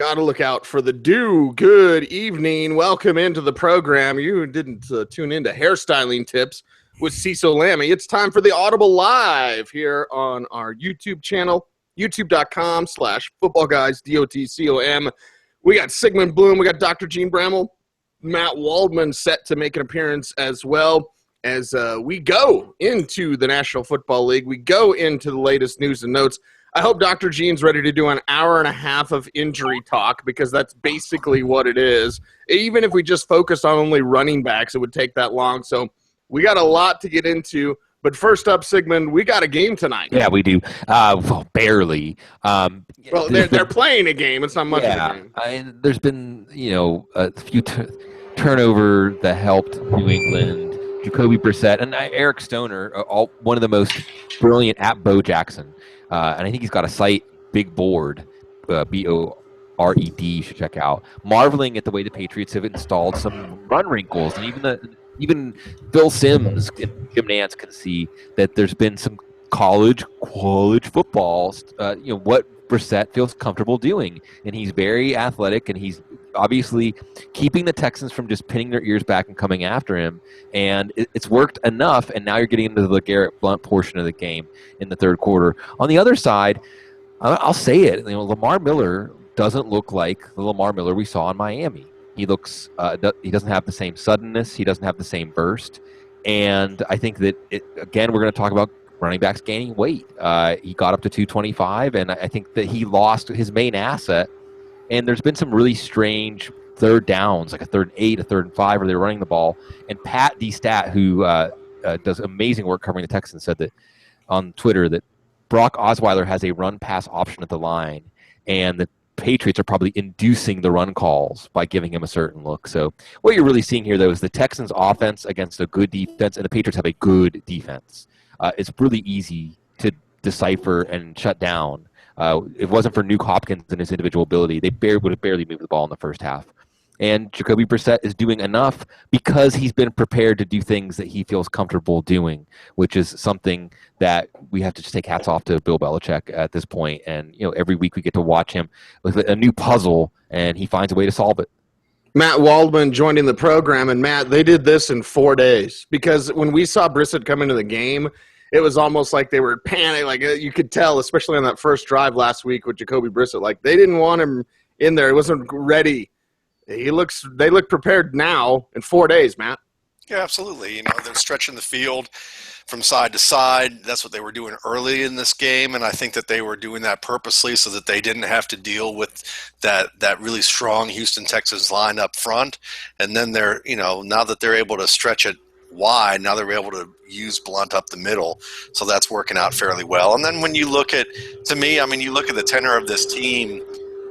Gotta look out for the dew. Good evening. Welcome into the program. You didn't tune into hairstyling tips with Cecil Lammy. It's time for the Audible Live here on our YouTube channel, youtube.com/footballguys, DOTCOM. We got Sigmund Bloom. We got Dr. Gene Bramall, Matt Waldman set to make an appearance as well as we go into the National Football League. We go into the latest news and notes. I hope Dr. Gene's ready to do an hour and a half of injury talk because that's basically what it is. Even if we just focused on only running backs, it would take that long. So we got a lot to get into. But first up, Sigmund, we got a game tonight. Yeah, we do. Well, barely. Well, they're playing a game. It's not much of a game. There's been, a few turnover that helped New England. Jacoby Brissett and Eric Stoner, one of the most brilliant at Bo Jackson. And I think he's got a site, Big Board, Bored, you should check out, marveling at the way the Patriots have installed some run wrinkles. And even Bill Sims and Jim Nantz can see that there's been some college football, what Brissett feels comfortable doing. And he's very athletic, and he's obviously keeping the Texans from just pinning their ears back and coming after him. And it's worked enough, and now you're getting into the LeGarrette Blount portion of the game in the third quarter. On the other side, I'll say it, Lamar Miller doesn't look like the Lamar Miller we saw in Miami. He looks he doesn't have the same suddenness. He doesn't have the same burst. And I think that, again, we're going to talk about running backs gaining weight. He got up to 225, and I think that he lost his main asset. And there's been some really strange third downs, like a 3rd and 8, a 3rd and 5, where they're running the ball. And Pat D-Stat, who does amazing work covering the Texans, said that on Twitter that Brock Osweiler has a run-pass option at the line, and the Patriots are probably inducing the run calls by giving him a certain look. So what you're really seeing here, though, is the Texans' offense against a good defense, and the Patriots have a good defense. It's really easy to decipher and shut down. If it wasn't for Nuke Hopkins and his individual ability, they would have barely moved the ball in the first half. And Jacoby Brissett is doing enough because he's been prepared to do things that he feels comfortable doing, which is something that we have to just take hats off to Bill Belichick at this point. And every week we get to watch him with a new puzzle, and he finds a way to solve it. Matt Waldman joining the program, and Matt, they did this in 4 days because when we saw Brissett come into the game, it was almost like they were panicked. Like you could tell, especially on that first drive last week with Jacoby Brissett, like they didn't want him in there. He wasn't ready. They look prepared now in 4 days, Matt. Yeah, absolutely. They're stretching the field from side to side. That's what they were doing early in this game, and I think that they were doing that purposely so that they didn't have to deal with that really strong Houston Texans line up front. And then they're, now that they're able to stretch it wide, now they're able to use Blunt up the middle, so that's working out fairly well. And then when you look at, you look at the tenor of this team,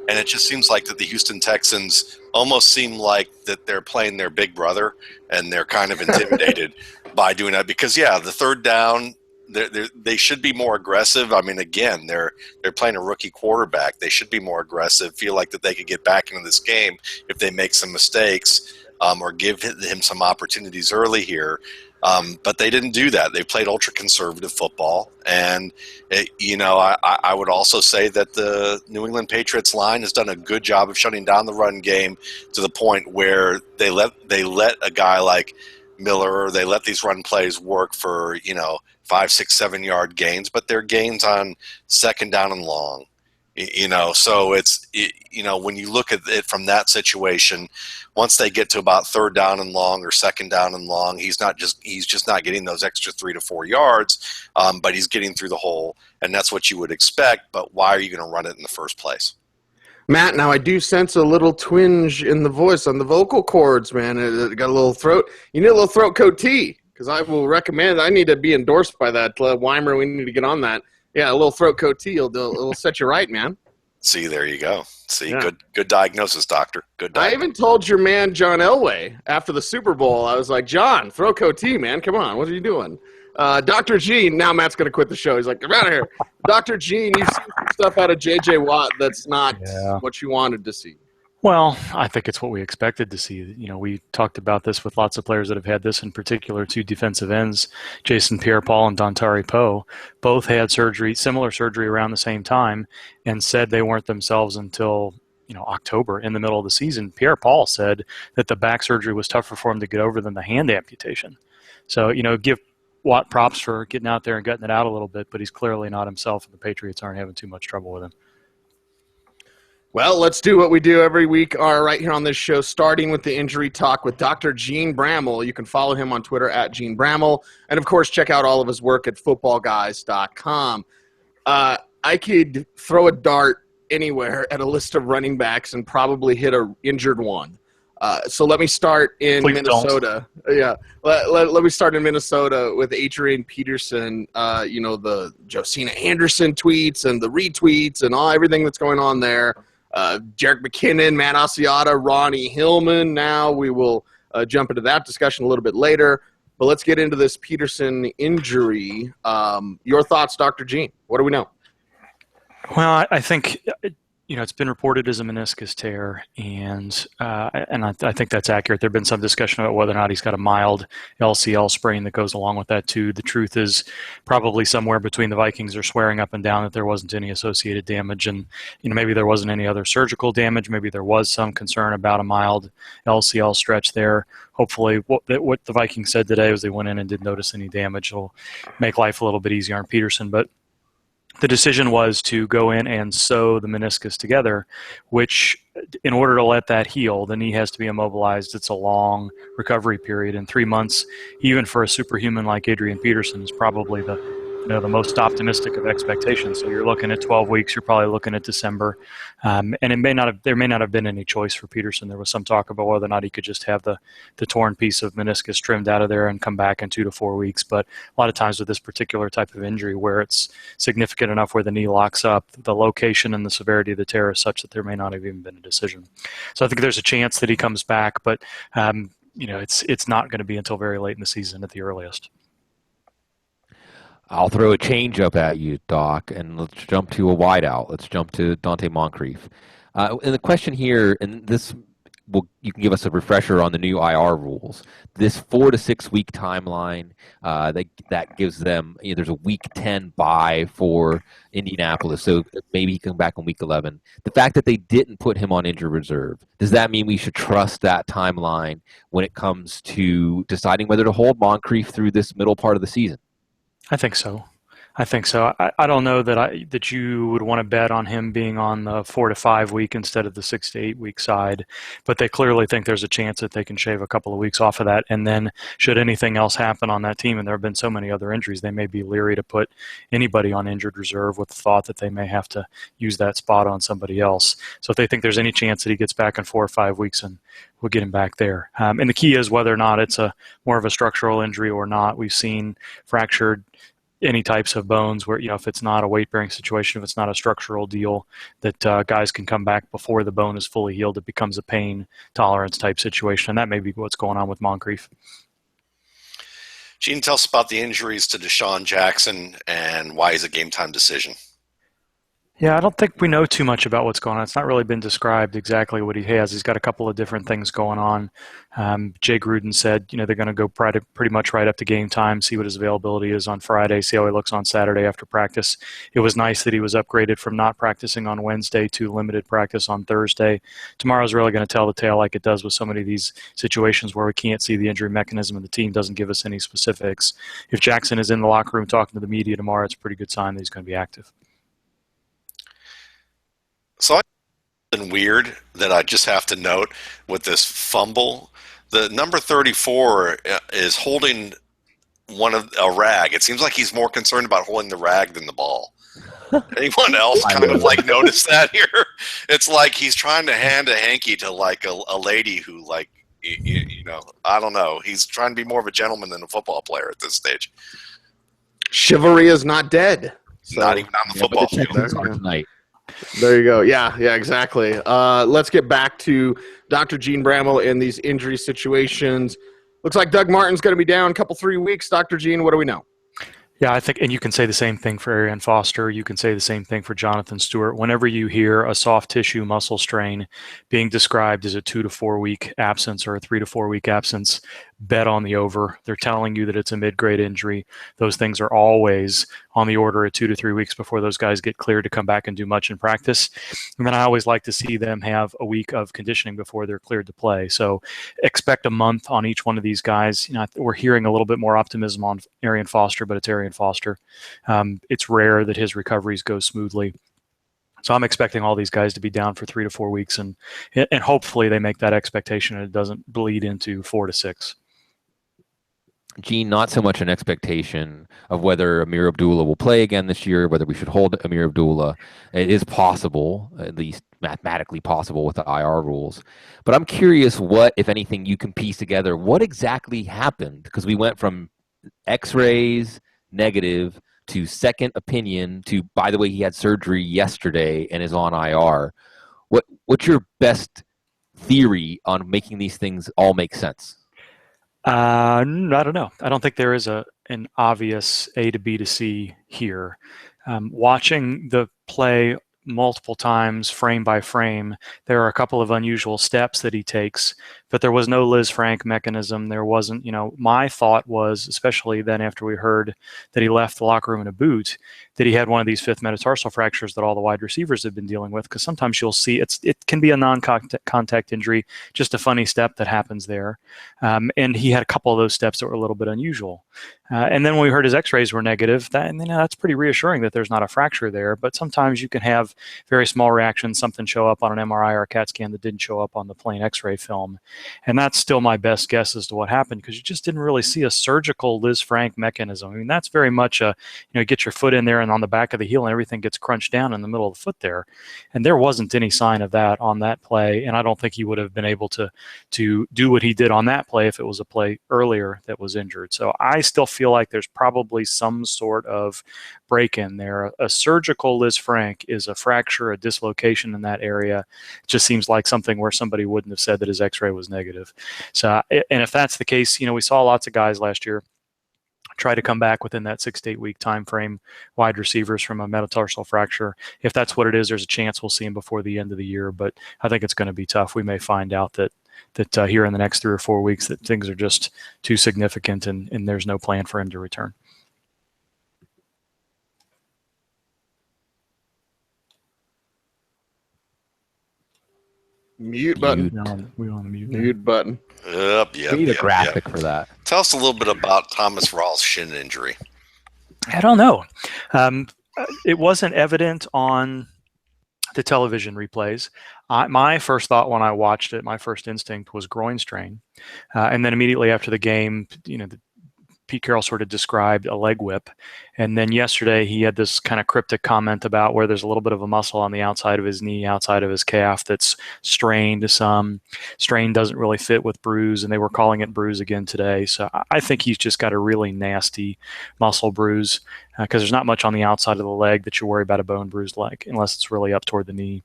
and it just seems like that the Houston Texans almost seem like that they're playing their big brother, and they're kind of intimidated by doing that because, the third down, they should be more aggressive. Again, they're playing a rookie quarterback. They should be more aggressive, feel like that they could get back into this game if they make some mistakes or give him some opportunities early here. But they didn't do that. They played ultra-conservative football. And, I would also say that the New England Patriots line has done a good job of shutting down the run game to the point where they let a guy like Miller, they let these run plays work for, 5, 6, 7 yard gains, but they're gains on second down and long. So it's, when you look at it from that situation, once they get to about third down and long or second down and long, he's just not getting those extra 3 to 4 yards, but he's getting through the hole, and that's what you would expect. But why are you going to run it in the first place? Matt, now I do sense a little twinge in the voice on the vocal cords, man. It got a little throat. You need a little throat coat tea because I will recommend. I need to be endorsed by that. Weimer, we need to get on that. Yeah, a little throat coat tea will set you right, man. See, there you go. See, yeah. Good diagnosis, doctor. Good diagnosis. I even told your man, John Elway, after the Super Bowl, I was like, John, throat coat tea, man. Come on, what are you doing? Dr. Gene, now Matt's going to quit the show. He's like, get out of here. Dr. Gene, you've seen some stuff out of J.J. Watt that's not what you wanted to see. Well, I think it's what we expected to see. We talked about this with lots of players that have had this, in particular, two defensive ends, Jason Pierre-Paul and Dontari Poe. Both had similar surgery around the same time, and said they weren't themselves until, October in the middle of the seaon. Pierre-Paul said that the back surgery was tougher for him to get over than the hand amputation. So, give Watt props for getting out there and gutting it out a little bit, but he's clearly not himself, and the Patriots aren't having too much trouble with him. Well, let's do what we do every week right here on this show, starting with the injury talk with Dr. Gene Bramall. You can follow him on Twitter at Gene Bramall. And, of course, check out all of his work at footballguys.com. I could throw a dart anywhere at a list of running backs and probably hit an injured one. So let me start in Minnesota. Don't. Yeah, let me start in Minnesota with Adrian Peterson. The Josina Anderson tweets and the retweets and everything that's going on there. Jerick McKinnon, Matt Asiata, Ronnie Hillman. Now we will jump into that discussion a little bit later. But let's get into this Peterson injury. Your thoughts, Dr. Gene? What do we know? Well, I think it's been reported as a meniscus tear, and I think that's accurate. There's been some discussion about whether or not he's got a mild LCL sprain that goes along with that too. The truth is probably somewhere between the Vikings are swearing up and down that there wasn't any associated damage, and maybe there wasn't any other surgical damage. Maybe there was some concern about a mild LCL stretch there. Hopefully, what the Vikings said today was they went in and didn't notice any damage. It'll make life a little bit easier on Peterson, but the decision was to go in and sew the meniscus together, which in order to let that heal, the knee has to be immobilized. It's a long recovery period. In 3 months, even for a superhuman like Adrian Peterson, is probably the most optimistic of expectations. So you're looking at 12 weeks. You're probably looking at December, and there may not have been any choice for Peterson. There was some talk about whether or not he could just have the torn piece of meniscus trimmed out of there and come back in 2 to 4 weeks. But a lot of times with this particular type of injury, where it's significant enough where the knee locks up, the location and the severity of the tear is such that there may not have even been a decision. So I think there's a chance that he comes back, but it's not going to be until very late in the season at the earliest. I'll throw a change up at you, Doc, and let's jump to a wideout. Let's jump to Dante Moncrief. And the question here, and you can give us a refresher on the new IR rules. This 4 to 6 week timeline that gives them. There's a week 10 bye for Indianapolis, so maybe he can come back on week 11. The fact that they didn't put him on injured reserve, does that mean we should trust that timeline when it comes to deciding whether to hold Moncrief through this middle part of the season? I think so. I don't know that you would want to bet on him being on the 4 to 5 week instead of the 6 to 8 week side, but they clearly think there's a chance that they can shave a couple of weeks off of that. And then should anything else happen on that team, and there have been so many other injuries, they may be leery to put anybody on injured reserve with the thought that they may have to use that spot on somebody else. So if they think there's any chance that he gets back in 4 or 5 weeks, and we'll get him back there. And the key is whether or not it's more of a structural injury or not. We've seen fractured any types of bones where, if it's not a weight-bearing situation, if it's not a structural deal, that guys can come back before the bone is fully healed. It becomes a pain tolerance type situation, and that may be what's going on with Moncrief. Gene, tell us about the injuries to Deshaun Jackson and why he's a game-time decision. Yeah, I don't think we know too much about what's going on. It's not really been described exactly what he has. He's got a couple of different things going on. Jay Gruden said, they're going to go pretty much right up to game time, see what his availability is on Friday, see how he looks on Saturday after practice. It was nice that he was upgraded from not practicing on Wednesday to limited practice on Thursday. Tomorrow's really going to tell the tale, like it does with so many of these situations where we can't see the injury mechanism and the team doesn't give us any specifics. If Jackson is in the locker room talking to the media tomorrow, it's a pretty good sign that he's going to be active. So something weird that I just have to note with this fumble. The number 34 is holding a rag. It seems like he's more concerned about holding the rag than the ball. Anyone else kind of notice that here? It's like he's trying to hand a hanky to a lady who I don't know. He's trying to be more of a gentleman than a football player at this stage. Chivalry is not dead. So, not even on the football field. Tonight. There you go. Yeah, exactly. Let's get back to Dr. Gene Bramall in these injury situations. Looks like Doug Martin's going to be down a couple 3 weeks. Dr. Gene, what do we know? Yeah, I think, and you can say the same thing for Arian Foster. You can say the same thing for Jonathan Stewart. Whenever you hear a soft tissue muscle strain being described as a 2 to 4 week absence or a 3 to 4 week absence, bet on the over. They're telling you that it's a mid-grade injury. Those things are always on the order of 2 to 3 weeks before those guys get cleared to come back and do much in practice. And then I always like to see them have a week of conditioning before they're cleared to play. So expect a month on each one of these guys. We're hearing a little bit more optimism on Arian Foster, but it's Arian Foster. It's rare that his recoveries go smoothly. So I'm expecting all these guys to be down for 3 to 4 weeks, and hopefully they make that expectation and it doesn't bleed into 4 to 6. Gene, not so much an expectation of whether Amir Abdullah will play again this year, whether we should hold Amir Abdullah. It is possible, at least mathematically possible with the IR rules. But I'm curious what, if anything, you can piece together. What exactly happened? Because we went from x-rays, negative, to second opinion, to, by the way, he had surgery yesterday and is on IR. What's your best theory on making these things all make sense? I don't know. I don't think there is an obvious A to B to C here. Watching the play multiple times, frame by frame, there are a couple of unusual steps that he takes, but there was no Liz Frank mechanism. There wasn't, my thought was, especially then after we heard that he left the locker room in a boot, that he had one of these fifth metatarsal fractures that all the wide receivers have been dealing with, because sometimes you'll see it can be a non-contact injury, just a funny step that happens there. And he had a couple of those steps that were a little bit unusual. And then when we heard his x-rays were negative, that's pretty reassuring that there's not a fracture there. But sometimes you can have very small reactions, something show up on an MRI or a CAT scan that didn't show up on the plain x-ray film. And that's still my best guess as to what happened, because you just didn't really see a surgical Liz Frank mechanism. I mean, that's very much get your foot in there and on the back of the heel and everything gets crunched down in the middle of the foot there. And there wasn't any sign of that on that play. And I don't think he would have been able to do what he did on that play if it was a play earlier that was injured. So I still feel like there's probably some sort of break in there. A surgical Liz Frank is a fracture, a dislocation in that area. It just seems like something where somebody wouldn't have said that his x-ray was negative. So, and if that's the case, we saw lots of guys last year try to come back within that 6 to 8 week time frame, wide receivers from a metatarsal fracture. If that's what it is, there's a chance we'll see him before the end of the year, but I think it's going to be tough. We may find out that here in the next 3 or 4 weeks that things are just too significant and there's no plan for him to return. Mute button. We're on the mute button. Yep. We need a graphic for that. Tell us a little bit about Thomas Rawls' shin injury. I don't know. It wasn't evident on the television replays. My first thought when I watched it, my first instinct was groin strain. And then immediately after the game, Pete Carroll sort of described a leg whip. And then yesterday he had this kind of cryptic comment about where there's a little bit of a muscle on the outside of his knee, outside of his calf that's strained some. Strain doesn't really fit with bruise, and they were calling it bruise again today. So I think he's just got a really nasty muscle bruise because there's not much on the outside of the leg that you worry about a bone bruised leg unless it's really up toward the knee.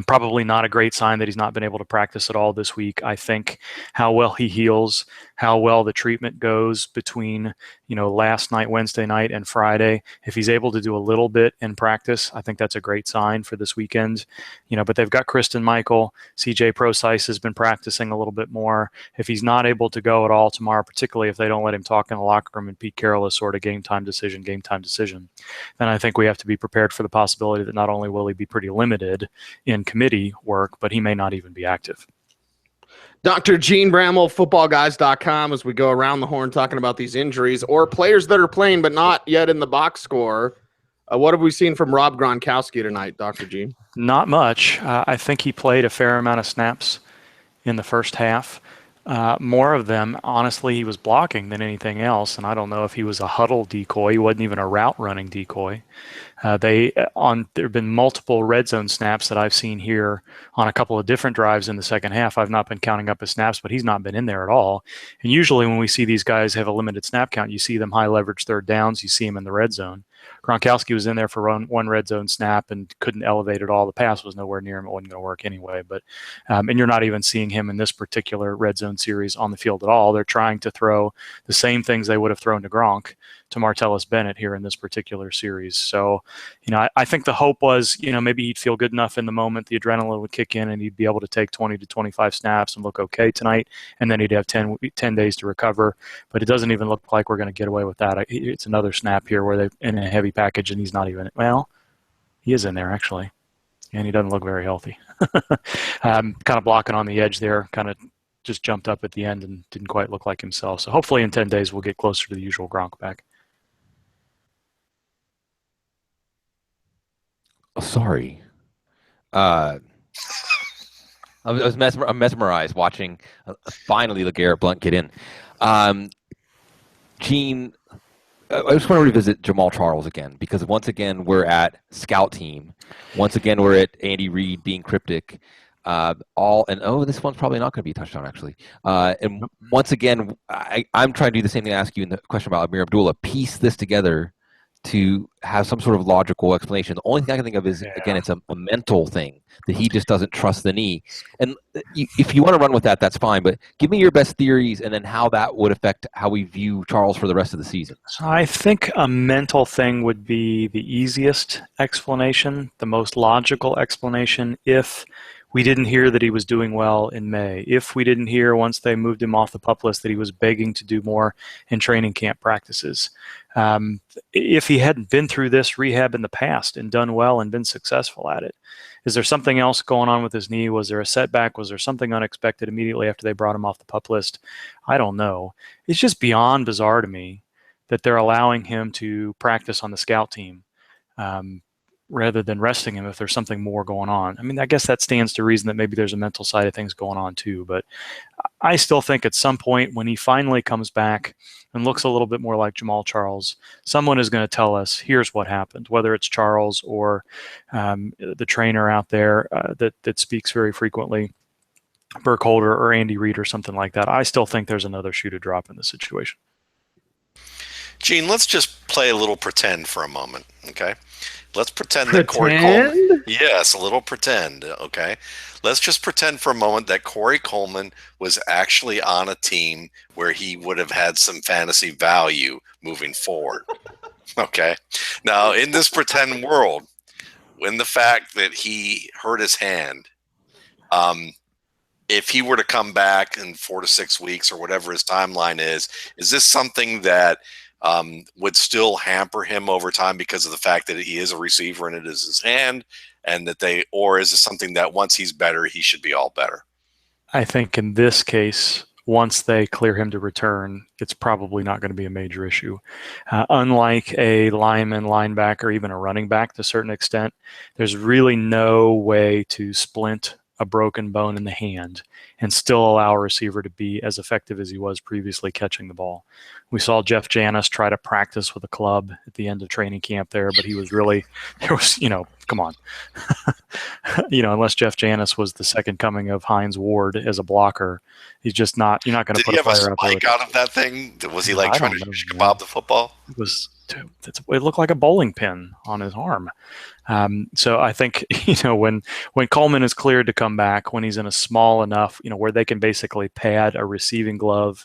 Probably not a great sign that he's not been able to practice at all this week. I think how well he heals, how well the treatment goes between, last night, Wednesday night, and Friday. If he's able to do a little bit in practice, I think that's a great sign for this weekend. But they've got Kristen Michael. CJ Procyse has been practicing a little bit more. If he's not able to go at all tomorrow, particularly if they don't let him talk in the locker room and Pete Carroll is sort of game time decision, then I think we have to be prepared for the possibility that not only will he be pretty limited in committee work, but he may not even be active. Dr. Gene Bramall, footballguys.com, as we go around the horn talking about these injuries or players that are playing but not yet in the box score. What have we seen from Rob Gronkowski tonight, Dr. Gene? Not much. I think he played a fair amount of snaps in the first half. More of them, honestly, he was blocking than anything else, and I don't know if he was a huddle decoy. He wasn't even a route running decoy. There have been multiple red zone snaps that I've seen here on a couple of different drives in the second half. I've not been counting up his snaps, but he's not been in there at all. And usually when we see these guys have a limited snap count, you see them high leverage third downs, you see him in the red zone. Gronkowski was in there for one red zone snap and couldn't elevate at all. The pass was nowhere near him. It wasn't going to work anyway. But and you're not even seeing him in this particular red zone series on the field at all. They're trying to throw the same things they would have thrown to Gronk to Martellus Bennett here in this particular series. So, I think the hope was, maybe he'd feel good enough in the moment, the adrenaline would kick in, and he'd be able to take 20 to 25 snaps and look okay tonight, and then he'd have 10 days to recover. But it doesn't even look like we're going to get away with that. It's another snap here where they're in a heavy package, and he's not even, well, he is in there actually, and he doesn't look very healthy. Kind of blocking on the edge there, kind of just jumped up at the end and didn't quite look like himself. So hopefully in 10 days we'll get closer to the usual Gronk back. Oh, sorry. I was mesmerized watching finally LeGarrette Blount get in. Gene, I just want to revisit Jamal Charles again, because once again we're at scout team. Once again we're at Andy Reid being cryptic. This one's probably not going to be a touchdown, actually. And once again, I'm trying to do the same thing I asked you in the question about Amir Abdullah. Piece this together to have some sort of logical explanation. The only thing I can think of is, again, it's a mental thing that he just doesn't trust the knee. And if you want to run with that, that's fine. But give me your best theories and then how that would affect how we view Charles for the rest of the season. So I think a mental thing would be the easiest explanation, the most logical explanation, if we didn't hear that he was doing well in May. If we didn't hear once they moved him off the PUP list that he was begging to do more in training camp practices. If he hadn't been through this rehab in the past and done well and been successful at it, is there something else going on with his knee? Was there a setback? Was there something unexpected immediately after they brought him off the PUP list? I don't know. It's just beyond bizarre to me that they're allowing him to practice on the scout team. Rather than resting him if there's something more going on. I mean, I guess that stands to reason that maybe there's a mental side of things going on too, but I still think at some point when he finally comes back and looks a little bit more like Jamal Charles, someone is going to tell us, here's what happened, whether it's Charles or the trainer out there that speaks very frequently, Burkholder or Andy Reid or something like that. I still think there's another shoe to drop in this situation. Gene, let's just play a little pretend for a moment, okay? Let's pretend that Corey Coleman... Yes, a little pretend, okay? Let's just pretend for a moment that Corey Coleman was actually on a team where he would have had some fantasy value moving forward, okay? Now, in this pretend world, when the fact that he hurt his hand, if he were to come back in 4 to 6 weeks or whatever his timeline is this something that would still hamper him over time because of the fact that he is a receiver and it is his hand, and or is it something that once he's better, he should be all better? I think in this case, once they clear him to return, it's probably not going to be a major issue. Unlike a lineman, linebacker, even a running back to a certain extent, there's really no way to splint a broken bone in the hand and still allow a receiver to be as effective as he was previously catching the ball. We saw Jeff Janis try to practice with a club at the end of training camp there, but he was really, come on. Unless Jeff Janis was the second coming of Hines Ward as a blocker, he's just not, you're not going to put a player up there. Did he have a spike out of that thing? Was he trying to kebab the football? It looked like a bowling pin on his arm. So I think, when Coleman is cleared to come back, when he's in a small enough, where they can basically pad a receiving glove,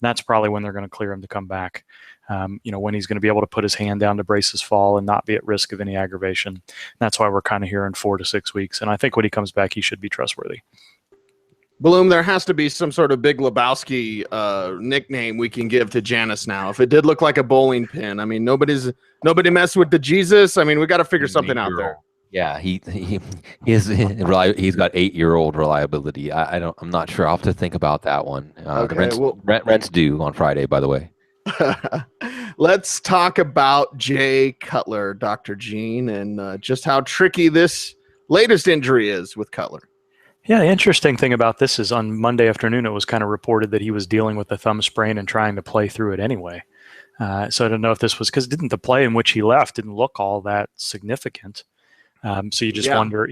that's probably when they're going to clear him to come back. When he's going to be able to put his hand down to brace his fall and not be at risk of any aggravation. That's why we're kind of here in 4 to 6 weeks. And I think when he comes back, he should be trustworthy. Bloom, there has to be some sort of Big Lebowski nickname we can give to Janis now. If it did look like a bowling pin, I mean, nobody messed with the Jesus. I mean, we got to figure something out there. Yeah, he's got 8-year-old reliability. I'm not sure. I'll have to think about that one. Okay, rent's due on Friday, by the way. Let's talk about Jay Cutler, Dr. Gene, and just how tricky this latest injury is with Cutler. Yeah, the interesting thing about this is on Monday afternoon, it was kind of reported that he was dealing with a thumb sprain and trying to play through it anyway. So I don't know if this was because the play in which he left didn't look all that significant. So you just wonder,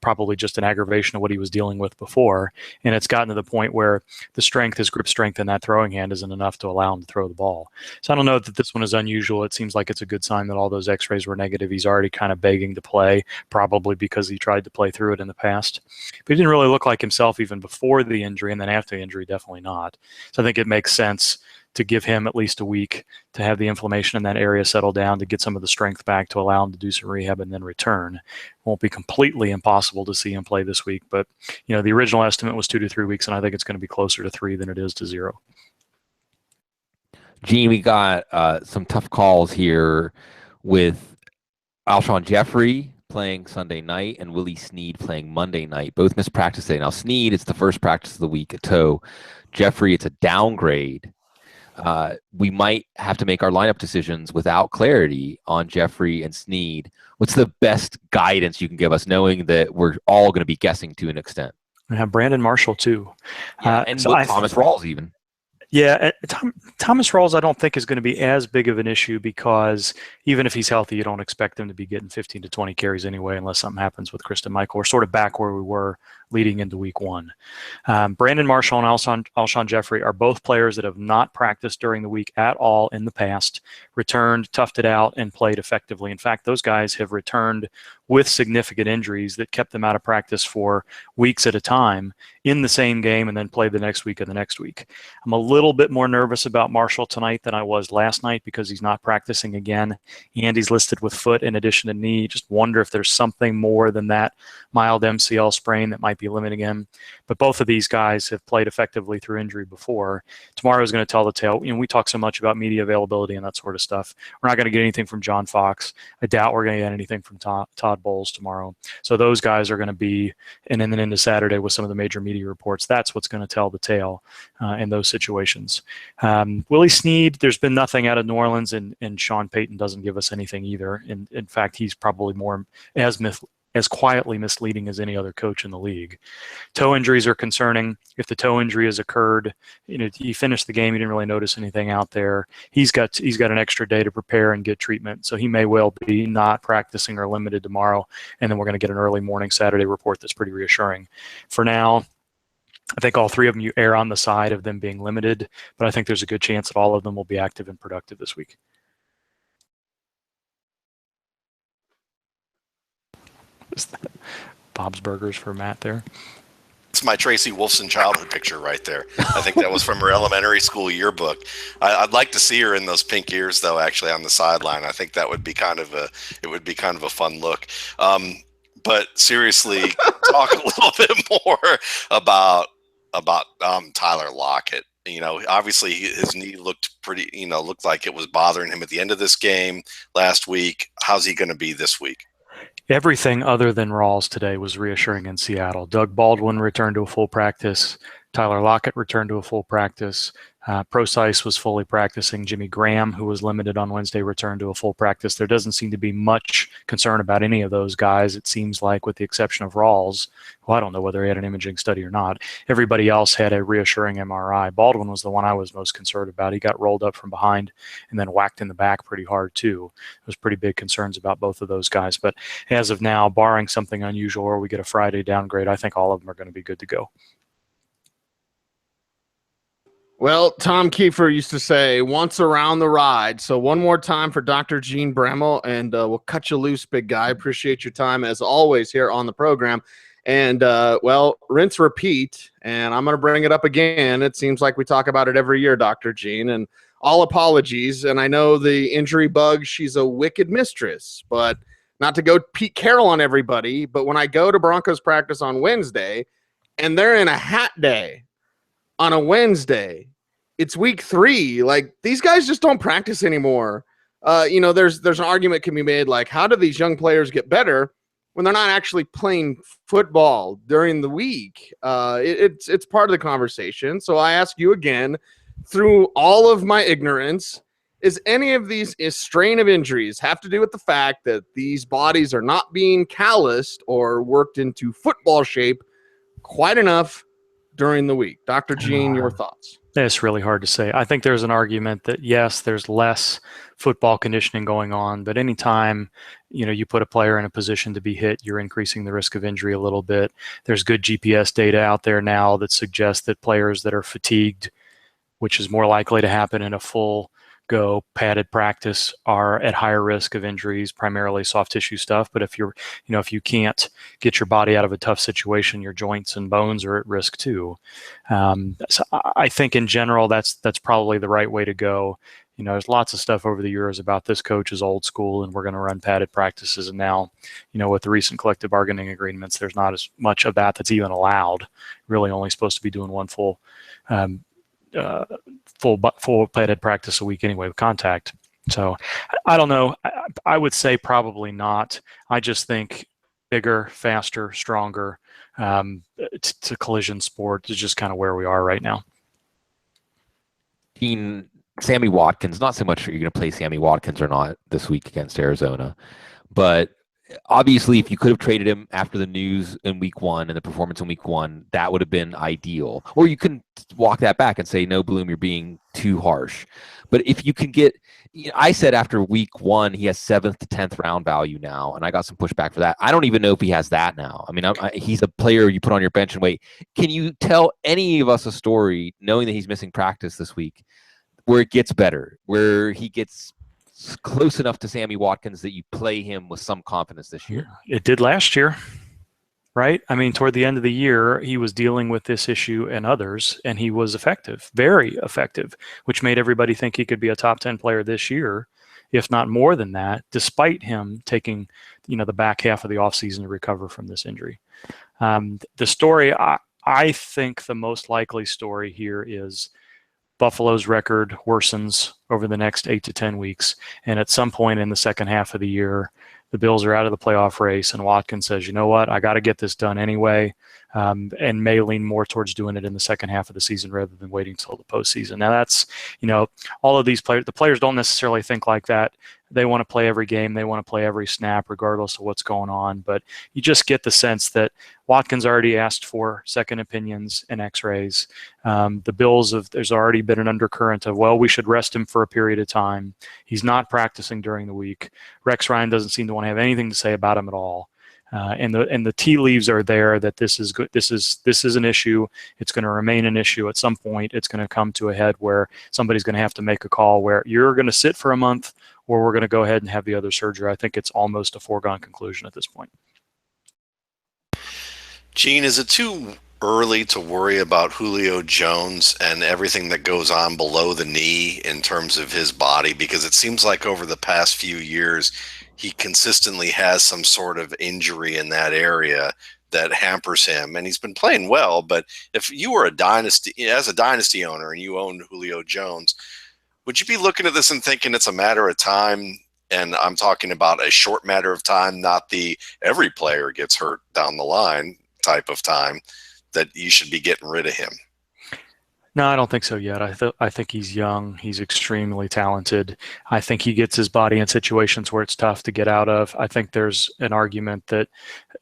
probably just an aggravation of what he was dealing with before. And it's gotten to the point where the strength, his grip strength in that throwing hand isn't enough to allow him to throw the ball. So I don't know that this one is unusual. It seems like it's a good sign that all those x-rays were negative. He's already kind of begging to play, probably because he tried to play through it in the past. But he didn't really look like himself even before the injury, and then after the injury, definitely not. So I think it makes sense to give him at least a week to have the inflammation in that area settle down, to get some of the strength back, to allow him to do some rehab and then return. Won't be completely impossible to see him play this week, but the original estimate was 2 to 3 weeks, and I think it's going to be closer to 3 than it is to 0. Gene, we got some tough calls here with Alshon Jeffrey playing Sunday night and Willie Snead playing Monday night. Both missed practice today. Now, Snead, it's the first practice of the week, a toe. Jeffrey, it's a downgrade. We might have to make our lineup decisions without clarity on Jeffrey and Snead. What's the best guidance you can give us, knowing that we're all going to be guessing to an extent? We have Brandon Marshall, too. And Thomas Rawls even. Yeah, Thomas Rawls I don't think is going to be as big of an issue, because even if he's healthy, you don't expect him to be getting 15 to 20 carries anyway unless something happens with Christian Michael. We're sort of back where we were leading into week 1. Brandon Marshall and Alshon Jeffrey are both players that have not practiced during the week at all in the past, returned, toughed it out, and played effectively. In fact, those guys have returned with significant injuries that kept them out of practice for weeks at a time in the same game and then played the next week and the next week. I'm a little bit more nervous about Marshall tonight than I was last night because he's not practicing again and he's listed with foot in addition to knee. Just wonder if there's something more than that mild MCL sprain that might be limiting him. But both of these guys have played effectively through injury before. Tomorrow is going to tell the tale. We talk so much about media availability and that sort of stuff. We're not going to get anything from John Fox. I doubt we're going to get anything from Todd Bowles tomorrow. So those guys are going to be, and then into Saturday with some of the major media reports, that's what's going to tell the tale in those situations. Willie Snead, there's been nothing out of New Orleans, and Sean Payton doesn't give us anything either. In fact, he's probably more as quietly misleading as any other coach in the league. Toe injuries are concerning. If the toe injury has occurred, he finished the game, he didn't really notice anything out there. He's got an extra day to prepare and get treatment, so he may well be not practicing or limited tomorrow, and then we're going to get an early morning Saturday report that's pretty reassuring. For now, I think all three of them, you err on the side of them being limited, but I think there's a good chance that all of them will be active and productive this week. Bob's Burgers for Matt there. It's my Tracy Wolfson childhood picture right there. I think that was from her elementary school yearbook. I'd like to see her in those pink ears, though, actually on the sideline. I think that would be kind of a fun look. But seriously, talk a little bit more about Tyler Lockett. Obviously his knee looked looked like it was bothering him at the end of this game last week. How's he going to be this week? Everything other than Rawls today was reassuring in Seattle. Doug Baldwin returned to a full practice. Tyler Lockett returned to a full practice. Procise was fully practicing. Jimmy Graham, who was limited on Wednesday, returned to a full practice. There doesn't seem to be much concern about any of those guys, it seems like, with the exception of Rawls, who I don't know whether he had an imaging study or not. Everybody else had a reassuring MRI. Baldwin was the one I was most concerned about. He got rolled up from behind and then whacked in the back pretty hard, too. There's pretty big concerns about both of those guys. But as of now, barring something unusual or we get a Friday downgrade, I think all of them are going to be good to go. Well, Tom Kiefer used to say, once around the ride. So one more time for Dr. Gene Bremmel, and we'll cut you loose, big guy. Appreciate your time, as always, here on the program. And, rinse, repeat, and I'm going to bring it up again. It seems like we talk about it every year, Dr. Gene, and all apologies. And I know the injury bug, she's a wicked mistress, but not to go Pete Carroll on everybody, but when I go to Broncos practice on Wednesday, and they're in a hat day on a Wednesday, it's week 3. Like, these guys just don't practice anymore. There's an argument can be made, like, how do these young players get better when they're not actually playing football during the week? It's part of the conversation. So I ask you again, through all of my ignorance, is any of these strain of injuries have to do with the fact that these bodies are not being calloused or worked into football shape quite enough during the week? Dr. Gene, your thoughts? It's really hard to say. I think there's an argument that yes, there's less football conditioning going on, but anytime you put a player in a position to be hit, you're increasing the risk of injury a little bit. There's good GPS data out there now that suggests that players that are fatigued, which is more likely to happen in a full go padded practice, are at higher risk of injuries, primarily soft tissue stuff. But if if you can't get your body out of a tough situation, your joints and bones are at risk too. So I think in general, that's probably the right way to go. There's lots of stuff over the years about this coach is old school and we're going to run padded practices. And now, with the recent collective bargaining agreements, there's not as much of that that's even allowed. Really only supposed to be doing one full full padded practice a week anyway with contact. So I don't know. I would say probably not. I just think bigger, faster, stronger. To collision sport is just kind of where we are right now. Sammy Watkins, not so much are you going to play Sammy Watkins or not this week against Arizona, but obviously if you could have traded him after the news in week 1 and the performance in week 1, that would have been ideal. Or you can walk that back and say, no, Bloom, you're being too harsh. But if you can get, I said after week 1, he has 7th to 10th round value now, and I got some pushback for that. I don't even know if he has that now. I mean, he's a player you put on your bench and wait. Can you tell any of us a story, knowing that he's missing practice this week, where it gets better, where he gets close enough to Sammy Watkins that you play him with some confidence this year? It did last year, right? I mean, toward the end of the year, he was dealing with this issue and others, and he was effective, very effective, which made everybody think he could be a top 10 player this year, if not more than that, despite him taking, the back half of the offseason to recover from this injury. The story, I think the most likely story here is Buffalo's record worsens over the next 8 to 10 weeks. And at some point in the second half of the year, the Bills are out of the playoff race, and Watkins says, you know what, I got to get this done anyway, and may lean more towards doing it in the second half of the season rather than waiting until the postseason. Now that's, all of these players, the players don't necessarily think like that. They want to play every game. They want to play every snap regardless of what's going on. But you just get the sense that Watkins already asked for second opinions and x-rays. The Bills, there's already been an undercurrent of, well, we should rest him for a period of time. He's not practicing during the week. Rex Ryan doesn't seem to want to have anything to say about him at all. And the tea leaves are there that this is good. This is an issue. It's going to remain an issue at some point. It's going to come to a head where somebody's going to have to make a call where you're going to sit for a month, or we're going to go ahead and have the other surgery. I think it's almost a foregone conclusion at this point. Gene, is it too early to worry about Julio Jones and everything that goes on below the knee in terms of his body? Because it seems like over the past few years, he consistently has some sort of injury in that area that hampers him, and he's been playing well. But if you were a dynasty owner and you owned Julio Jones, would you be looking at this and thinking it's a matter of time? And I'm talking about a short matter of time, not the every player gets hurt down the line type of time, that you should be getting rid of him. No, I don't think so yet. I think he's young. He's extremely talented. I think he gets his body in situations where it's tough to get out of. I think there's an argument that,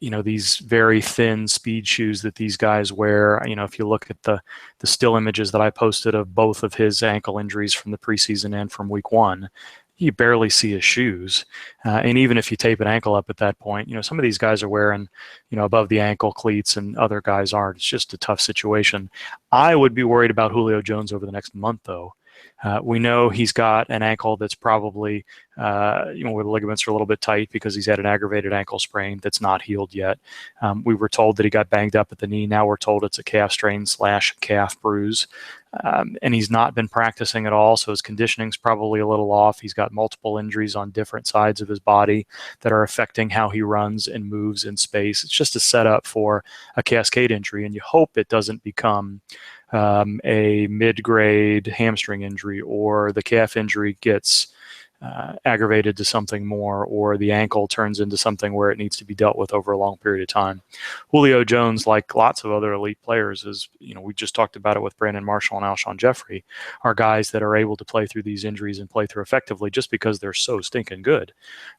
these very thin speed shoes that these guys wear, if you look at the still images that I posted of both of his ankle injuries from the preseason and from week 1, you barely see his shoes. And even if you tape an ankle up at that point, some of these guys are wearing, above the ankle cleats and other guys aren't. It's just a tough situation. I would be worried about Julio Jones over the next month, though. We know he's got an ankle that's probably, where the ligaments are a little bit tight because he's had an aggravated ankle sprain that's not healed yet. We were told that he got banged up at the knee. Now we're told it's a calf strain / calf bruise. And he's not been practicing at all, so his conditioning's probably a little off. He's got multiple injuries on different sides of his body that are affecting how he runs and moves in space. It's just a setup for a cascade injury, and you hope it doesn't become a mid-grade hamstring injury, or the calf injury gets aggravated to something more, or the ankle turns into something where it needs to be dealt with over a long period of time. Julio Jones, like lots of other elite players, is, we just talked about it with Brandon Marshall and Alshon Jeffrey, are guys that are able to play through these injuries and play through effectively just because they're so stinking good.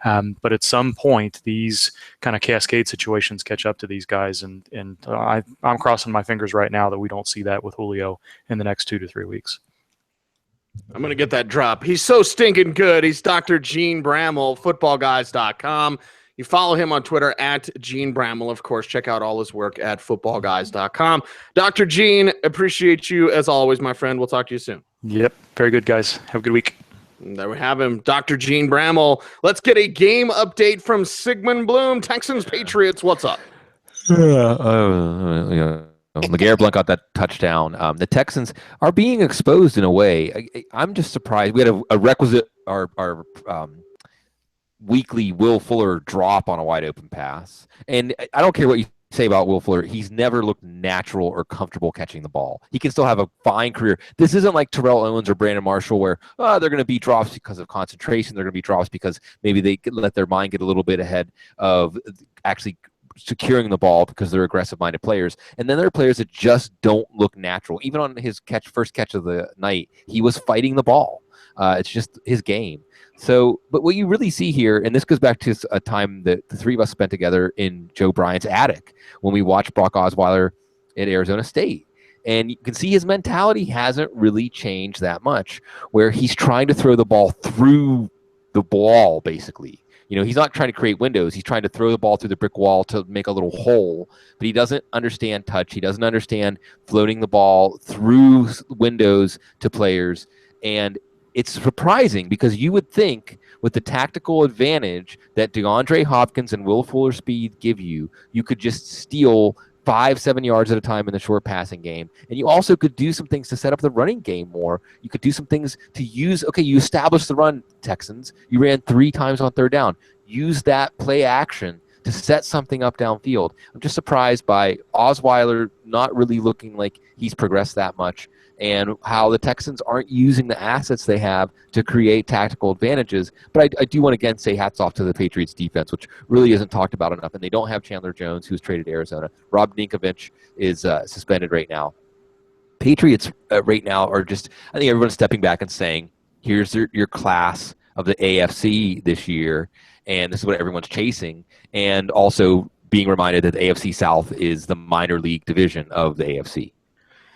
But at some point, these kind of cascade situations catch up to these guys, and I'm crossing my fingers right now that we don't see that with Julio in the next 2 to 3 weeks. I'm going to get that drop. He's so stinking good. He's Dr. Gene Bramall, footballguys.com. You follow him on Twitter at Gene Bramall. Of course, check out all his work at footballguys.com. Dr. Gene, appreciate you as always, my friend. We'll talk to you soon. Yep. Very good, guys. Have a good week. And there we have him, Dr. Gene Bramall. Let's get a game update from Sigmund Bloom. Texans, Patriots, what's up? LeGarrette Blount got that touchdown. The Texans are being exposed in a way. I'm just surprised. We had a requisite our weekly Will Fuller drop on a wide open pass, and I don't care what you say about Will Fuller. He's never looked natural or comfortable catching the ball. He can still have a fine career. This isn't like Terrell Owens or Brandon Marshall, where they're going to be drops because of concentration. They're going to be drops because maybe they let their mind get a little bit ahead of actually securing the ball because they're aggressive-minded players. And then there are players that just don't look natural. Even on his first catch of the night, he was fighting the ball. It's just his game. So, but what you really see here, and this goes back to a time that the three of us spent together in Joe Bryant's attic when we watched Brock Osweiler at Arizona State. And you can see his mentality hasn't really changed that much, where he's trying to throw the ball through the ball, basically. He's not trying to create windows. He's trying to throw the ball through the brick wall to make a little hole, but he doesn't understand touch. He doesn't understand floating the ball through windows to players. And it's surprising because you would think with the tactical advantage that DeAndre Hopkins and Will Fuller speed give you, you could just steal 5-7 yards at a time in the short passing game. And you also could do some things to set up the running game more. You could do some things to use, you established the run, Texans. You ran 3 times on third down. Use that play action to set something up downfield. I'm just surprised by Osweiler not really looking like he's progressed that much, and how the Texans aren't using the assets they have to create tactical advantages. But I do want to again say hats off to the Patriots defense, which really isn't talked about enough. And they don't have Chandler Jones, who's traded to Arizona. Rob Ninkovich is suspended right now. Patriots right now are just, I think everyone's stepping back and saying, here's your class of the AFC this year, and this is what everyone's chasing. And also being reminded that the AFC South is the minor league division of the AFC.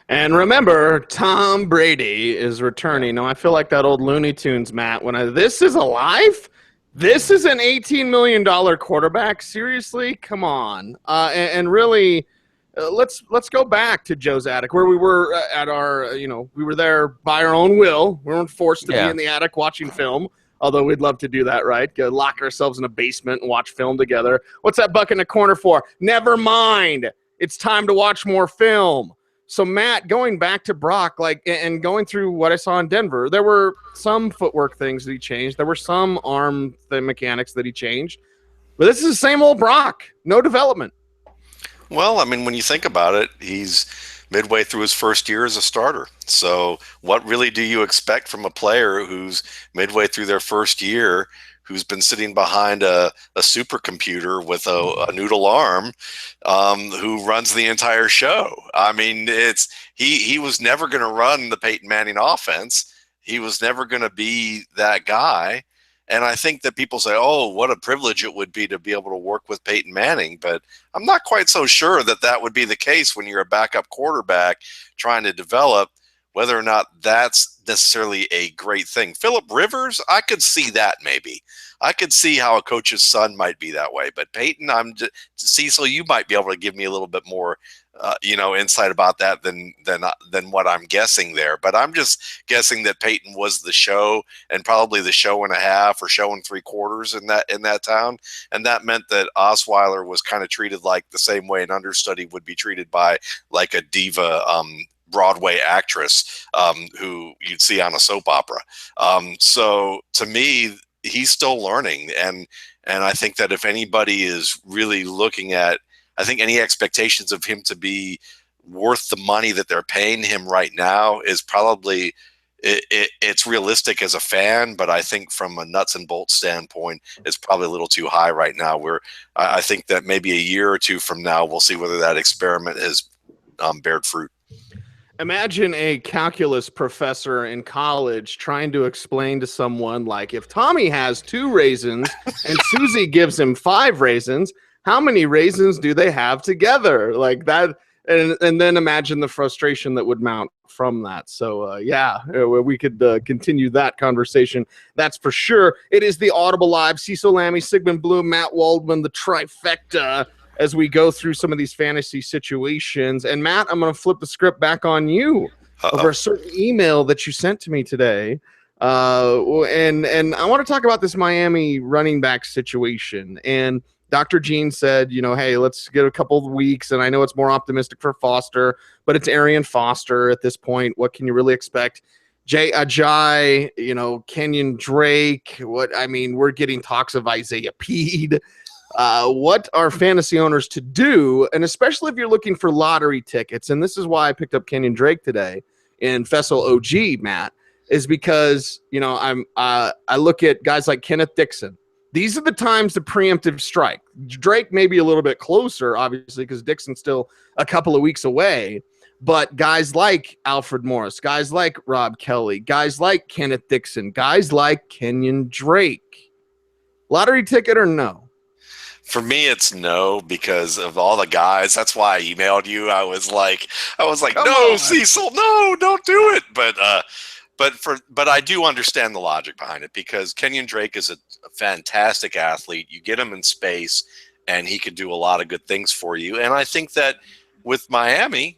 And remember, Tom Brady is returning. Now, I feel like that old Looney Tunes, Matt. This is alive? This is an $18 million quarterback? Seriously? Come on. And really, let's go back to Joe's attic, where we were at our, we were there by our own will. We weren't forced to be in the attic watching film, although we'd love to do that, right? Go lock ourselves in a basement and watch film together. What's that buck in the corner for? Never mind. It's time to watch more film. So, Matt, going back to Brock, and going through what I saw in Denver, there were some footwork things that he changed. There were some arm mechanics that he changed. But this is the same old Brock. No development. Well, I mean, when you think about it, he's midway through his first year as a starter. So what really do you expect from a player who's midway through their first year, who's been sitting behind a supercomputer with a noodle arm, who runs the entire show? I mean, he was never going to run the Peyton Manning offense. He was never going to be that guy. And I think that people say, oh, what a privilege it would be to be able to work with Peyton Manning. But I'm not quite so sure that would be the case when you're a backup quarterback trying to develop, whether or not that's necessarily a great thing. Phillip Rivers, I could see that maybe. I could see how a coach's son might be that way. But Peyton, Cecil, you might be able to give me a little bit more insight about that than what I'm guessing there. But I'm just guessing that Peyton was the show, and probably the show and a half or show and 3/4 in that town. And that meant that Osweiler was kind of treated like the same way an understudy would be treated by like a diva Broadway actress who you'd see on a soap opera. So to me, he's still learning. And I think that if anybody is really looking at, I think any expectations of him to be worth the money that they're paying him right now is probably it's realistic as a fan, but I think from a nuts and bolts standpoint, it's probably a little too high right now. I think that maybe a year or two from now, we'll see whether that experiment has bared fruit. Imagine a calculus professor in college trying to explain to someone, like, if Tommy has 2 raisins and Susie gives him 5 raisins, how many raisins do they have together? Like that. And then imagine the frustration that would mount from that. So, we could continue that conversation. That's for sure. It is the Audible Live. Cecil Lammy, Sigmund Bloom, Matt Waldman, the trifecta, as we go through some of these fantasy situations. And Matt, I'm going to flip the script back on you over a certain email that you sent to me today. And I want to talk about this Miami running back situation. And Dr. Gene said, hey, let's get a couple of weeks. And I know it's more optimistic for Foster, but it's Arian Foster at this point. What can you really expect? Jay Ajayi, Kenyon Drake. We're getting talks of Isaiah Peed. What are fantasy owners to do? And especially if you're looking for lottery tickets. And this is why I picked up Kenyon Drake today in Fessel OG, Matt, is because, I look at guys like Kenneth Dixon. These are the times to preemptive strike. Drake may be a little bit closer, obviously, because Dixon's still a couple of weeks away. But guys like Alfred Morris, guys like Rob Kelly, guys like Kenneth Dixon, guys like Kenyon Drake. Lottery ticket or no? For me, it's no, because of all the guys. That's why I emailed you. I was like, no, Cecil, no, don't do it. But I do understand the logic behind it, because Kenyon Drake is a fantastic athlete. You get him in space, and he could do a lot of good things for you. And I think that with Miami,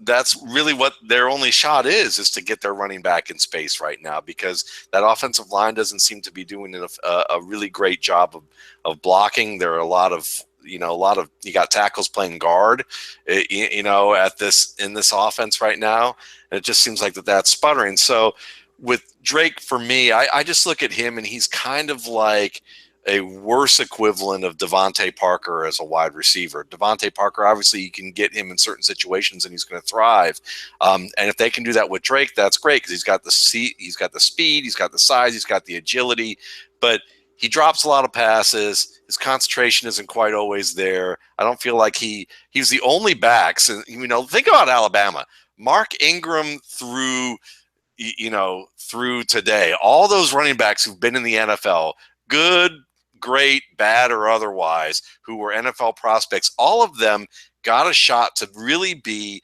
that's really what their only shot is to get their running back in space right now, because that offensive line doesn't seem to be doing a really great job of blocking. There are a lot of you got tackles playing guard, in this offense right now. And it just seems like that's sputtering. So with Drake, for me, I just look at him, and he's kind of like a worse equivalent of Devontae Parker as a wide receiver. Devontae Parker, obviously, you can get him in certain situations, and he's going to thrive. And if they can do that with Drake, that's great, because he's got the speed, he's got the size, he's got the agility, but he drops a lot of passes. His concentration isn't quite always there. I don't feel like he's the only backs. And think about Alabama. Mark Ingram through today, all those running backs who've been in the NFL, good, great, bad, or otherwise, who were NFL prospects, all of them got a shot to really be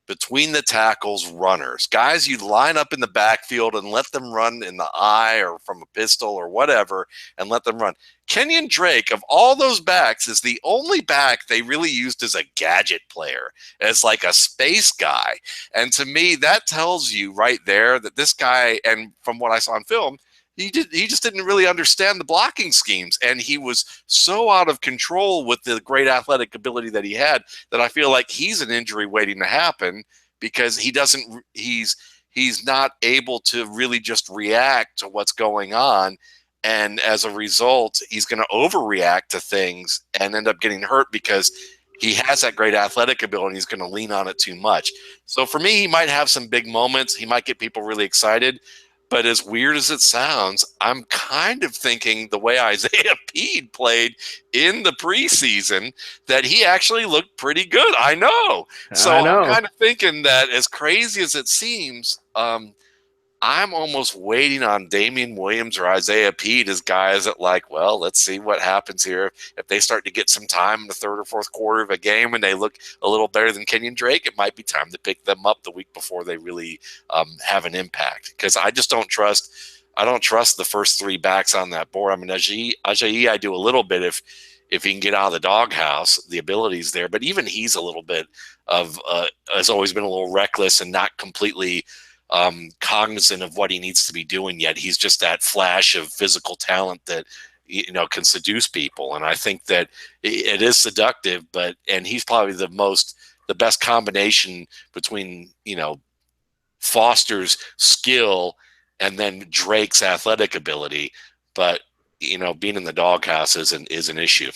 between the tackles runners, guys you'd line up in the backfield and let them run in the eye or from a pistol or whatever, and let them run. Kenyon Drake, of all those backs, is the only back they really used as a gadget player, as like a space guy. And to me, that tells you right there that this guy, and from what I saw on film, he just didn't really understand the blocking schemes, and he was so out of control with the great athletic ability that he had, that I feel like he's an injury waiting to happen, because he's not able to really just react to what's going on, and as a result, he's going to overreact to things and end up getting hurt, because he has that great athletic ability. He's going to lean on it too much. So for me, he might have some big moments. He might get people really excited. But as weird as it sounds, I'm kind of thinking the way Isaiah Peed played in the preseason, that he actually looked pretty good. I know. So I'm kind of thinking that, as crazy as it seems, I'm almost waiting on Damian Williams or Isaiah Peed as guys that, like, well, let's see what happens here. If they start to get some time in the third or fourth quarter of a game and they look a little better than Kenyon Drake, it might be time to pick them up the week before they really have an impact. Because I just don't trust the first 3 backs on that board. I mean, Ajayi, I do a little bit if he can get out of the doghouse, the ability's there. But even he's a little bit has always been a little reckless and not completely cognizant of what he needs to be doing yet. He's just that flash of physical talent that can seduce people, and I think that it is seductive. And he's probably the best combination between Foster's skill and then Drake's athletic ability. But being in the doghouse is an issue.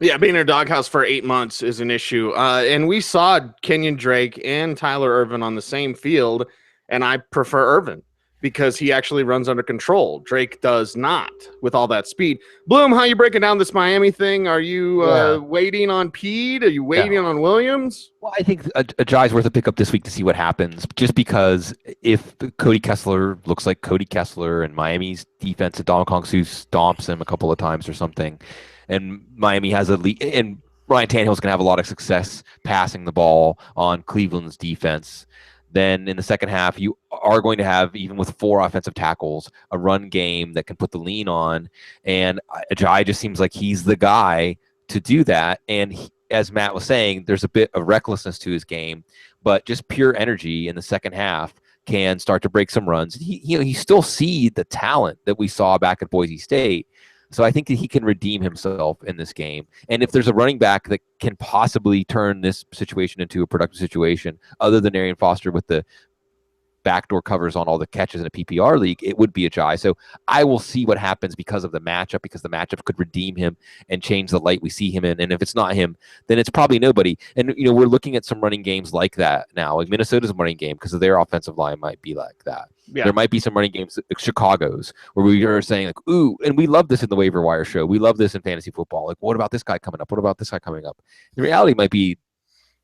Yeah, being in a doghouse for 8 months is an issue. And we saw Kenyon Drake and Tyler Ervin on the same field, and I prefer Ervin. because he actually runs under control. Drake does not with all that speed. Bloom, how you breaking down this Miami thing? Are you waiting on Pede? Are you waiting on Williams? Well, I think Ajayi's worth a pickup this week to see what happens, just because if Cody Kessler looks like Cody Kessler and Miami's defense, Dominic Su stomps him a couple of times or something, and Miami has a lead, and Ryan Tannehill's going to have a lot of success passing the ball on Cleveland's defense, then in the second half, you are going to have, even with 4 offensive tackles, a run game that can put the lean on. And Ajayi just seems like he's the guy to do that. And as Matt was saying, there's a bit of recklessness to his game, but just pure energy in the second half can start to break some runs. He still see the talent that we saw back at Boise State. So I think that he can redeem himself in this game. And if there's a running back that can possibly turn this situation into a productive situation, other than Arian Foster with the backdoor covers on all the catches in a PPR league, it would be Ajayi. So I will see what happens because of the matchup, because the matchup could redeem him and change the light we see him in. And if it's not him, then it's probably nobody. And, we're looking at some running games like that now. Like Minnesota's running game, because of their offensive line, might be like that. Yeah. There might be some running games, like Chicago's, where we are saying, like, ooh, and we love this in the waiver wire show. We love this in fantasy football. Like, what about this guy coming up? What about this guy coming up? The reality might be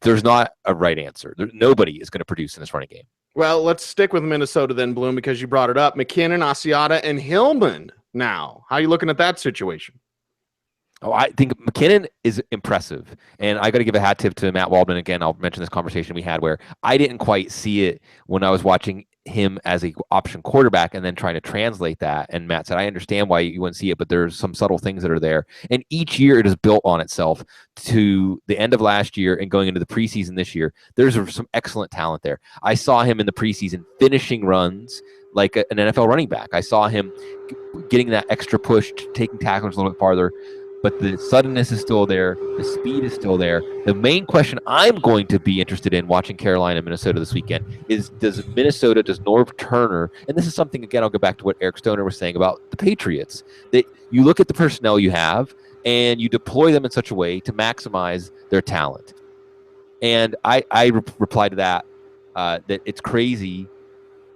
there's not a right answer. Nobody is going to produce in this running game. Well, let's stick with Minnesota then, Bloom, because you brought it up. McKinnon, Asiata, and Hillman now. How are you looking at that situation? Oh, I think McKinnon is impressive. And I got to give a hat tip to Matt Waldman. Again, I'll mention this conversation we had where I didn't quite see it when I was watching him as a option quarterback and then trying to translate that. And Matt said, I understand why you wouldn't see it, but there's some subtle things that are there. And each year it is built on itself to the end of last year and going into the preseason this year. There's some excellent talent there. I saw him in the preseason finishing runs like an NFL running back. I saw him getting that extra push, taking tackles a little bit farther. But the suddenness is still there. The speed is still there. The main question I'm going to be interested in watching Carolina and Minnesota this weekend is does Norv Turner, and this is something, again, I'll go back to what Eric Stoner was saying about the Patriots, that you look at the personnel you have and you deploy them in such a way to maximize their talent. And I replied to that, that it's crazy,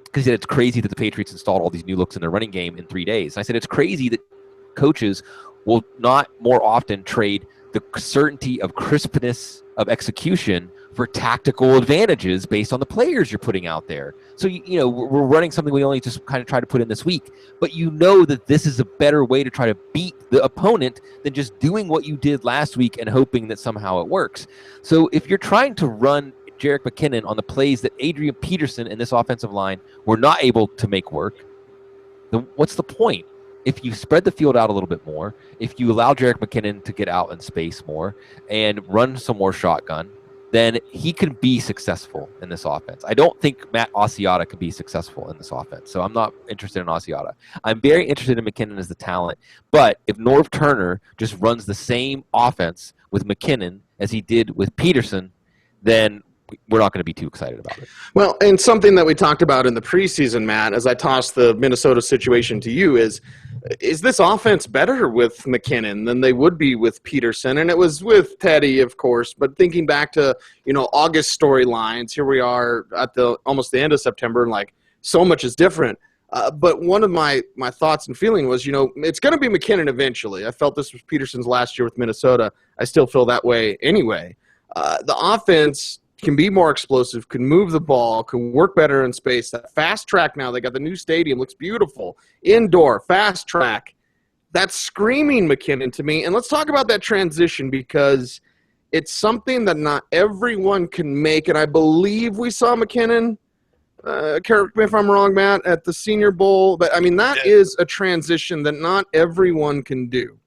because it's crazy that the Patriots installed all these new looks in their running game in 3 days. And I said it's crazy that coaches will not more often trade the certainty of crispness of execution for tactical advantages based on the players you're putting out there. So, we're running something we only just kind of try to put in this week, but that this is a better way to try to beat the opponent than just doing what you did last week and hoping that somehow it works. So if you're trying to run Jerick McKinnon on the plays that Adrian Peterson and this offensive line were not able to make work, then what's the point? If you spread the field out a little bit more, if you allow Jerick McKinnon to get out in space more and run some more shotgun, then he can be successful in this offense. I don't think Matt Asiata can be successful in this offense, so I'm not interested in Asiata. I'm very interested in McKinnon as the talent, but if Norv Turner just runs the same offense with McKinnon as he did with Peterson, then we're not going to be too excited about it. Well, and something that we talked about in the preseason, Matt, as I tossed the Minnesota situation to you, is this offense better with McKinnon than they would be with Peterson? And it was with Teddy, of course, but thinking back to, August storylines, here we are at almost the end of September, and like so much is different. But one of my thoughts and feeling was, it's going to be McKinnon eventually. I felt this was Peterson's last year with Minnesota. I still feel that way anyway. The offense can be more explosive, can move the ball, can work better in space. That fast track now, they got the new stadium, looks beautiful. Indoor, fast track. That's screaming McKinnon to me. And let's talk about that transition, because it's something that not everyone can make. And I believe we saw McKinnon, correct me if I'm wrong, Matt, at the Senior Bowl. But, that is a transition that not everyone can do.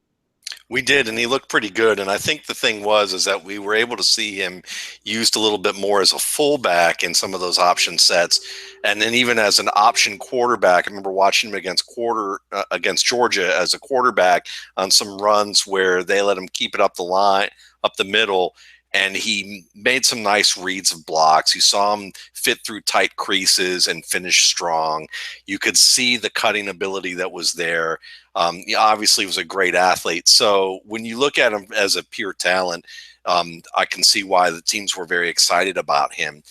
We did, and he looked pretty good. And I think the thing is that we were able to see him used a little bit more as a fullback in some of those option sets, and then even as an option quarterback. I remember watching him against Georgia as a quarterback on some runs where they let him keep it up the line, up the middle, and he made some nice reads of blocks. You saw him fit through tight creases and finish strong. You could see the cutting ability that was there. He obviously was a great athlete. So when you look at him as a pure talent, I can see why the teams were very excited about him.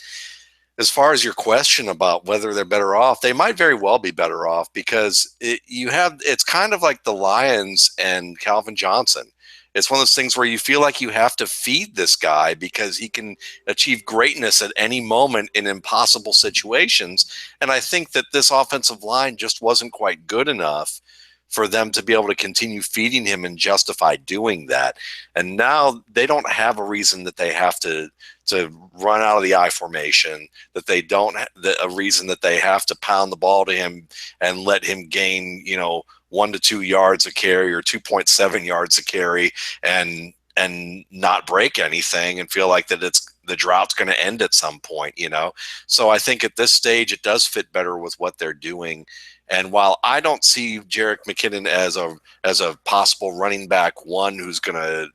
as far as your question about whether they're better off, they might very well be better off because it's kind of like the Lions and Calvin Johnson. It's one of those things where you feel like you have to feed this guy because he can achieve greatness at any moment in impossible situations. And I think that this offensive line just wasn't quite good enough for them to be able to continue feeding him and justify doing that. And now they don't have a reason that they have to run out of the I formation, that they don't a reason that they have to pound the ball to him and let him gain, 1 to 2 yards a carry or 2.7 yards a carry and not break anything and feel like that the drought's going to end at some point, So I think at this stage it does fit better with what they're doing. And while I don't see Jerick McKinnon as a possible running back one who's going to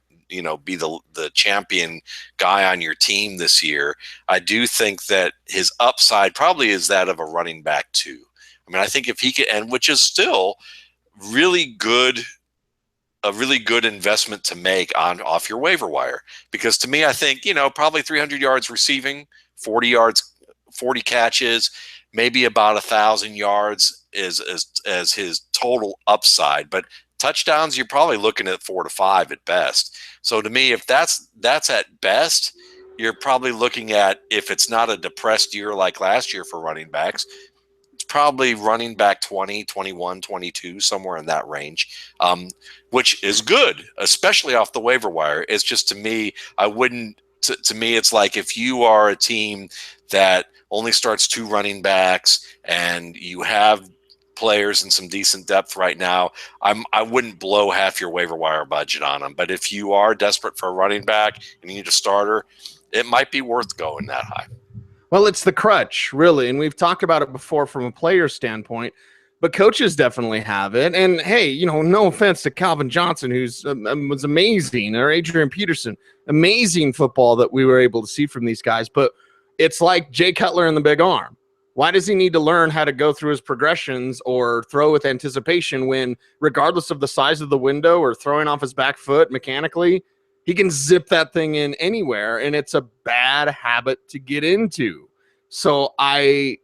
be the champion guy on your team this year, I do think that his upside probably is that of a running back too. I mean, I think if he can, and which is still really good, a really good investment to make off your waiver wire, because to me, I think, probably 300 yards receiving, 40 yards, 40 catches, maybe about 1,000 yards as his total upside, but touchdowns, you're probably looking at 4 to 5 at best. So to me, if that's at best, you're probably looking at, if it's not a depressed year like last year for running backs, it's probably running back 20, 21, 22, somewhere in that range, which is good, especially off the waiver wire. It's just, to me, to me, it's like if you are a team that only starts 2 running backs and you have players and some decent depth right now, I wouldn't blow half your waiver wire budget on them. But if you are desperate for a running back and you need a starter, it might be worth going that high. Well, it's the crutch, really, and we've talked about it before from a player standpoint, but coaches definitely have it. And hey, no offense to Calvin Johnson, who's was amazing, or Adrian Peterson, amazing football that we were able to see from these guys. But it's like Jay Cutler and the big arm. Why does he need to learn how to go through his progressions or throw with anticipation when, regardless of the size of the window or throwing off his back foot mechanically, he can zip that thing in anywhere, and it's a bad habit to get into. So I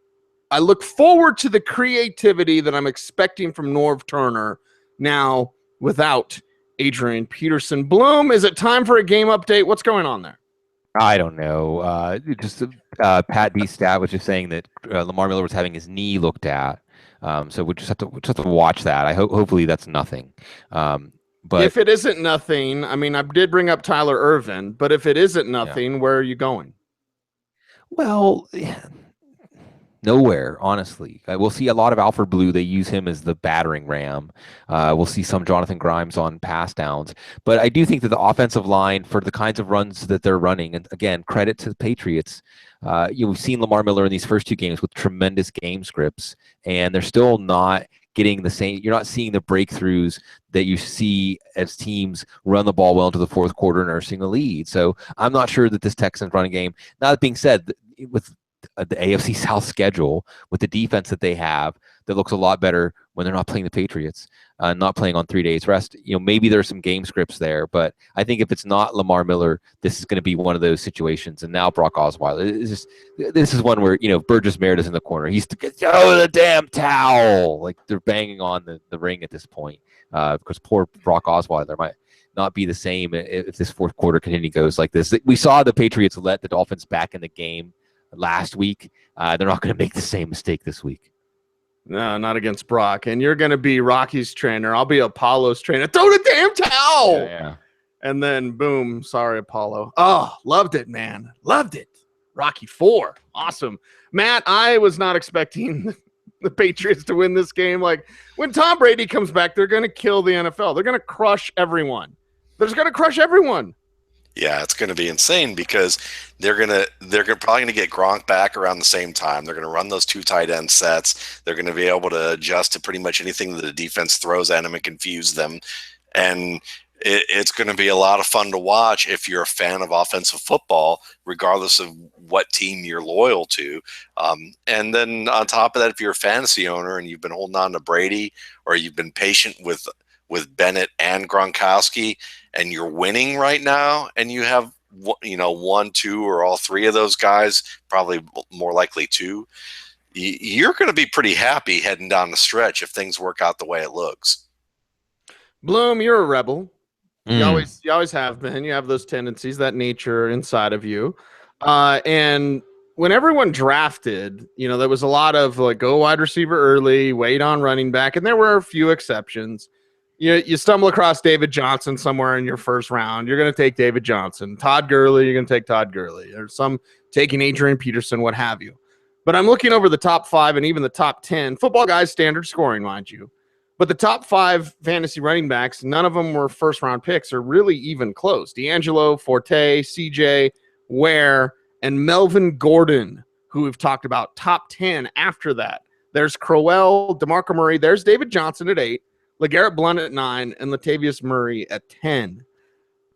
look forward to the creativity that I'm expecting from Norv Turner now without Adrian Peterson. Bloom, is it time for a game update? What's going on there? I don't know. Pat B. Stat was just saying that Lamar Miller was having his knee looked at. So we just have to watch that. Hopefully that's nothing. But if it isn't nothing, I mean, I did bring up Tyler Ervin, but if it isn't nothing, where are you going? Well, nowhere, honestly. We'll see a lot of Alfred Blue. They use him as the battering ram. We'll see some Jonathan Grimes on pass downs. But I do think that the offensive line, for the kinds of runs that they're running, and again, credit to the Patriots, we've seen Lamar Miller in these first 2 games with tremendous game scripts, and they're still not getting the same. You're not seeing the breakthroughs that you see as teams run the ball well into the fourth quarter, nursing a lead. So I'm not sure that this Texans running game, now that being said, with the AFC South schedule, with the defense that they have, that looks a lot better when they're not playing the Patriots, not playing on 3 days rest. Maybe there's some game scripts there, but I think if it's not Lamar Miller, this is going to be one of those situations. And now Brock Osweiler, this is one where, Burgess Meredith's in the corner. He's throw the damn towel. Like, they're banging on the ring at this point, because poor Brock Osweiler might not be the same if this fourth quarter goes like this. We saw the Patriots let the Dolphins back in the game last week. They're not going to make the same mistake this week. No, not against Brock. And you're going to be Rocky's trainer. I'll be Apollo's trainer. Throw the damn towel. Yeah. And then, boom, sorry, Apollo. Oh, loved it, man. Loved it. Rocky 4. Awesome. Matt, I was not expecting the Patriots to win this game. Like, when Tom Brady comes back, they're going to kill the NFL. They're going to crush everyone. They're just going to crush everyone. Yeah, it's going to be insane because they're probably going to get Gronk back around the same time. They're going to run those 2 tight end sets. They're going to be able to adjust to pretty much anything that the defense throws at them and confuse them. And it's going to be a lot of fun to watch if you're a fan of offensive football, regardless of what team you're loyal to. And then on top of that, if you're a fantasy owner and you've been holding on to Brady, or you've been patient with Bennett and Gronkowski, and you're winning right now, and you have one, two, or all three of those guys, probably more likely two, you're going to be pretty happy heading down the stretch if things work out the way it looks. Bloom, you're a rebel. You Mm. always have been. You have those tendencies, that nature inside of you. And when everyone drafted, there was a lot of like go wide receiver early, wait on running back, and there were a few exceptions. You stumble across David Johnson somewhere in your first round, you're going to take David Johnson. Todd Gurley, you're going to take Todd Gurley. Or some taking Adrian Peterson, what have you. But I'm looking over the top 5 and even the top 10. Football Guys standard scoring, mind you. But the top 5 fantasy running backs, none of them were first-round picks or really even close. D'Angelo, Forte, CJ, Ware, and Melvin Gordon, who we've talked about, top 10 after that. There's Crowell, DeMarco Murray. There's David Johnson at 8, LeGarrette Blount at 9, and Latavius Murray at 10.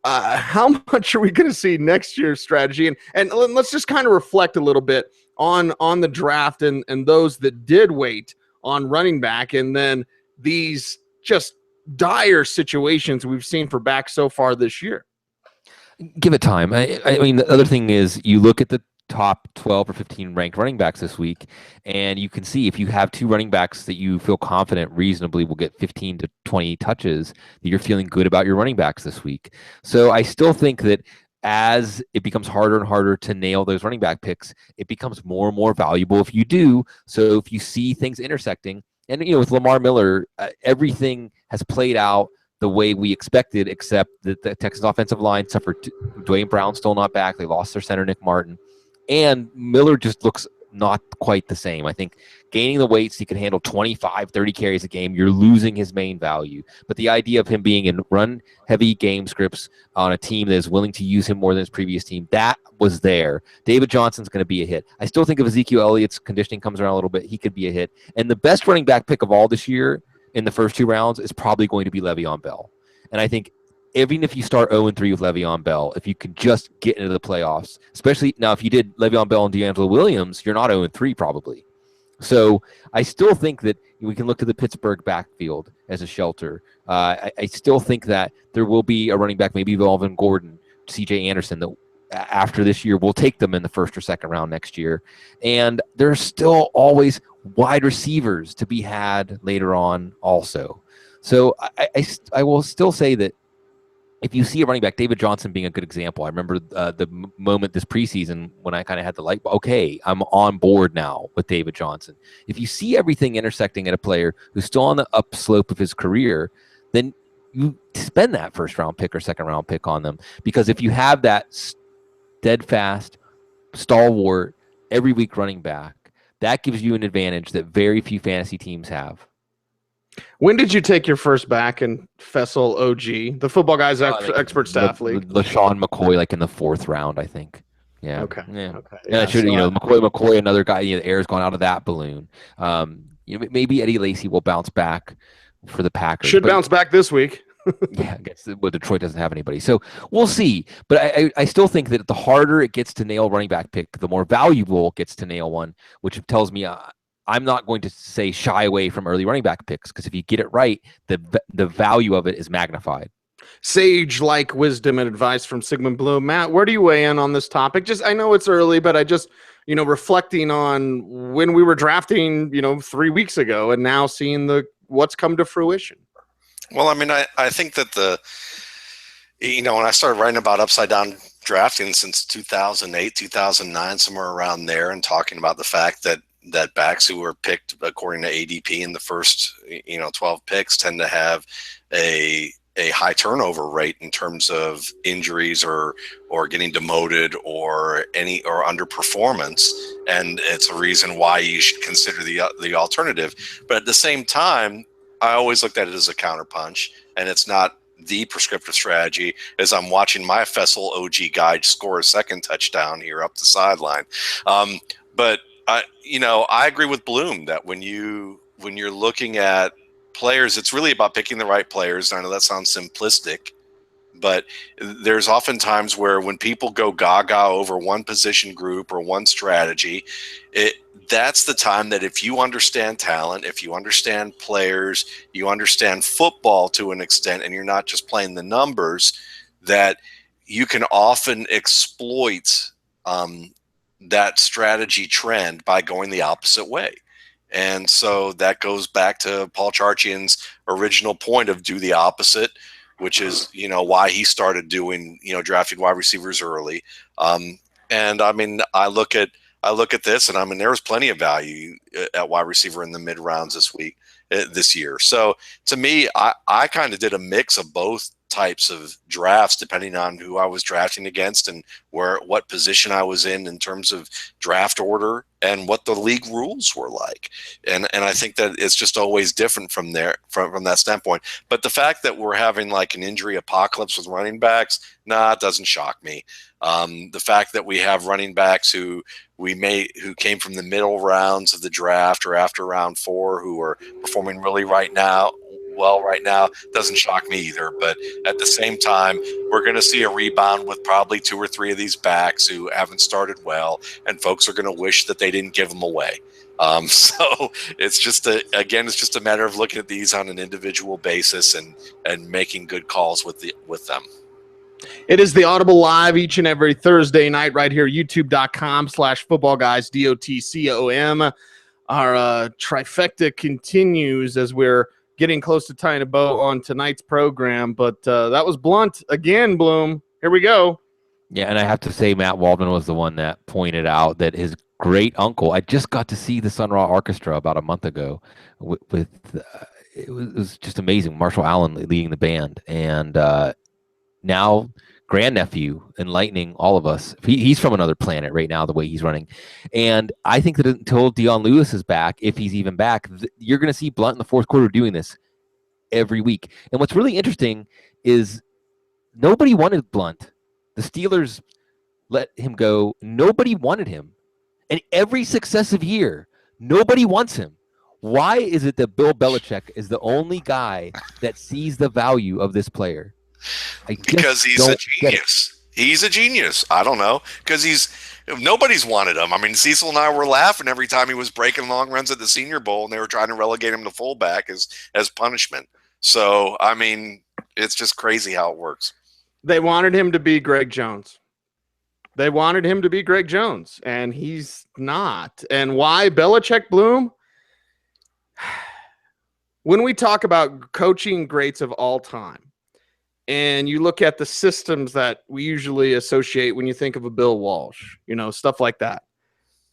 How much are we going to see next year's strategy? And let's just kind of reflect a little bit on the draft and those that did wait on running back, and then these just dire situations we've seen for backs so far this year. Give it time. I mean, the other thing is you look at the top 12 or 15 ranked running backs this week, and you can see if you have 2 running backs that you feel confident reasonably will get 15 to 20 touches, that you're feeling good about your running backs this week. So I still think that as it becomes harder and harder to nail those running back picks, it becomes more and more valuable if you do. So if you see things intersecting, and with Lamar Miller, everything has played out the way we expected, except that the Texas offensive line suffered. Dwayne Brown still not back. They lost their center, Nick Martin. And Miller just looks not quite the same. I think gaining the weight so he can handle 25, 30 carries a game, you're losing his main value. But the idea of him being in run-heavy game scripts on a team that is willing to use him more than his previous team, that was there. David Johnson's going to be a hit. I still think if Ezekiel Elliott's conditioning comes around a little bit, he could be a hit. And the best running back pick of all this year in the first 2 rounds is probably going to be Le'Veon Bell. And I think even if you start 0-3 with Le'Veon Bell, if you can just get into the playoffs, especially now if you did Le'Veon Bell and D'Angelo Williams, you're not 0-3 probably. So I still think that we can look to the Pittsburgh backfield as a shelter. I still think that there will be a running back, maybe Melvin Gordon, C.J. Anderson, that after this year will take them in the first or second round next year. And there's still always wide receivers to be had later on also. So I will still say that if you see a running back, David Johnson being a good example. I remember the moment this preseason when I kind of had the light, okay, I'm on board now with David Johnson. If you see everything intersecting at a player who's still on the upslope of his career, then you spend that first round pick or second round pick on them. Because if you have that steadfast, stalwart, every week running back, that gives you an advantage that very few fantasy teams have. When did you take your first back in Fessel OG, the Football Guys Expert Staff League? LaShawn McCoy, like in the 4th round, I think. Yeah. Okay. Yeah. Okay. And I should, McCoy, another guy. The air's gone out of that balloon. Maybe Eddie Lacy will bounce back for the Packers. Should bounce back this week. Yeah, I guess Detroit doesn't have anybody, so we'll see. But I still think that the harder it gets to nail running back pick, the more valuable it gets to nail one, which tells me I'm not going to say shy away from early running back picks, because if you get it right, the value of it is magnified. Sage-like wisdom and advice from Sigmund Bloom. Matt, where do you weigh in on this topic? I know it's early, but I just, reflecting on when we were drafting, 3 weeks ago, and now seeing what's come to fruition. Well, I mean, I think that when I started writing about upside down drafting since 2008, 2009, somewhere around there, and talking about the fact that backs who were picked according to ADP in the first 12 picks tend to have a high turnover rate in terms of injuries or getting demoted or underperformance, and it's a reason why you should consider the alternative. But at the same time, I always looked at it as a counterpunch, and it's not the prescriptive strategy, as I'm watching my Fessel OG guy score a second touchdown here up the sideline. But I agree with Bloom that when you're looking at players, it's really about picking the right players. I know that sounds simplistic, but there's often times where when people go gaga over one position group or one strategy, that's the time that if you understand talent, if you understand players, you understand football to an extent, and you're not just playing the numbers, that you can often exploit that strategy trend by going the opposite way. And so that goes back to Paul Charchian's original point of do the opposite, which is, why he started doing, drafting wide receivers early. And I mean, I look at this, and I mean, there was plenty of value at wide receiver in the mid rounds this year. So to me, I kind of did a mix of both types of drafts depending on who I was drafting against and what position I was in terms of draft order and what the league rules were like. And I think that it's just always different from there, from that standpoint. But the fact that we're having like an injury apocalypse with running backs, it doesn't shock me. The fact that we have running backs who came from the middle rounds of the draft or after round 4 who are performing really right now doesn't shock me either. But at the same time, we're going to see a rebound with probably 2 or 3 of these backs who haven't started well, and folks are going to wish that they didn't give them away. So it's just a matter of looking at these on an individual basis and making good calls with them. It is the Audible Live each and every Thursday night right here, youtube.com/footballguys, DOTCOM. Our trifecta continues as we're getting close to tying a bow on tonight's program. But that was blunt again, Bloom. Here we go. Yeah, and I have to say Matt Waldman was the one that pointed out that his great uncle, I just got to see the Sun Ra Orchestra about a month ago it was just amazing. Marshall Allen leading the band. And now grandnephew enlightening all of us. He's from another planet right now, the way he's running. And I think that until Dion Lewis is back, if he's even back, you're going to see Blunt in the fourth quarter doing this every week. And what's really interesting is nobody wanted Blunt. The Steelers let him go. Nobody wanted him. And every successive year, nobody wants him. Why is it that Bill Belichick is the only guy that sees the value of this player? Because he's a genius. He's a genius. I don't know. Because nobody's wanted him. I mean, Cecil and I were laughing every time he was breaking long runs at the Senior Bowl, and they were trying to relegate him to fullback as punishment. So, I mean, it's just crazy how it works. They wanted him to be Greg Jones. And he's not. And why Belichick, Bloom? When we talk about coaching greats of all time, and you look at the systems that we usually associate when you think of a Bill Walsh, stuff like that.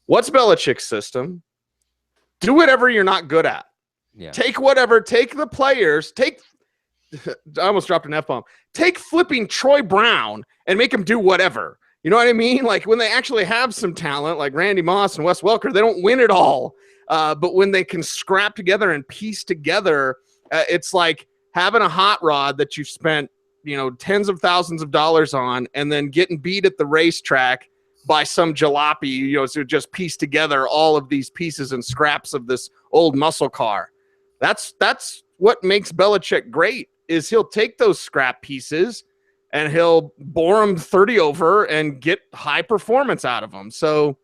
What's Belichick's system? Do whatever you're not good at. Yeah. Take the players, I almost dropped an F-bomb. Take flipping Troy Brown and make him do whatever. You know what I mean? Like when they actually have some talent, like Randy Moss and Wes Welker, they don't win it all. But when they can scrap together and piece together, it's like having a hot rod that you've spent tens of thousands of dollars on, and then getting beat at the racetrack by some jalopy, to just piece together all of these pieces and scraps of this old muscle car. That's what makes Belichick great, is he'll take those scrap pieces and he'll bore them 30 over and get high performance out of them. So,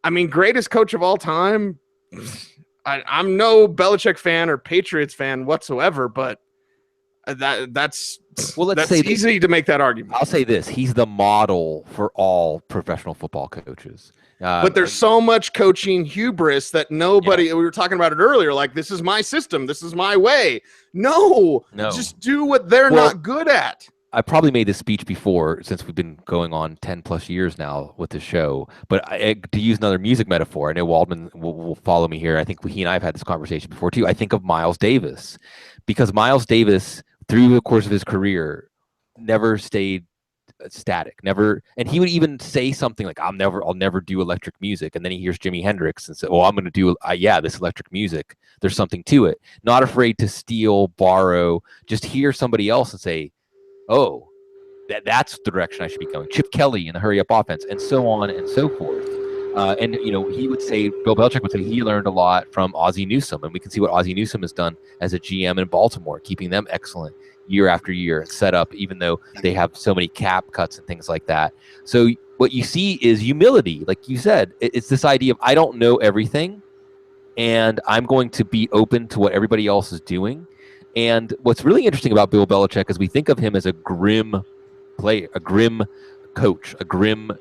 I mean, greatest coach of all time. I'm no Belichick fan or Patriots fan whatsoever, but that's easy to make that argument. I'll say this: he's the model for all professional football coaches. But there's so much coaching hubris that nobody. Yeah. We were talking about it earlier. Like, this is my system. This is my way. No. Just do what they're not good at. I probably made this speech before, since we've been going on 10 plus years now with the show. But to use another music metaphor, I know Waldman will follow me here. I think he and I have had this conversation before too. I think of Miles Davis, because Miles Davis, through the course of his career, never stayed static. Never, and he would even say something like, "I'll never do electric music," and then he hears Jimi Hendrix and says, "Oh, I'm going to do this electric music. There's something to it." Not afraid to steal, borrow, just hear somebody else and say, "Oh, that's the direction I should be going." Chip Kelly in the hurry up offense, and so on and so forth. And he would say, Bill Belichick would say he learned a lot from Ozzie Newsome, and we can see what Ozzie Newsome has done as a GM in Baltimore, keeping them excellent year after year and set up, even though they have so many cap cuts and things like that. So what you see is humility, like you said. It's this idea of, I don't know everything, and I'm going to be open to what everybody else is doing. And what's really interesting about Bill Belichick is we think of him as a grim a grim coach, a grim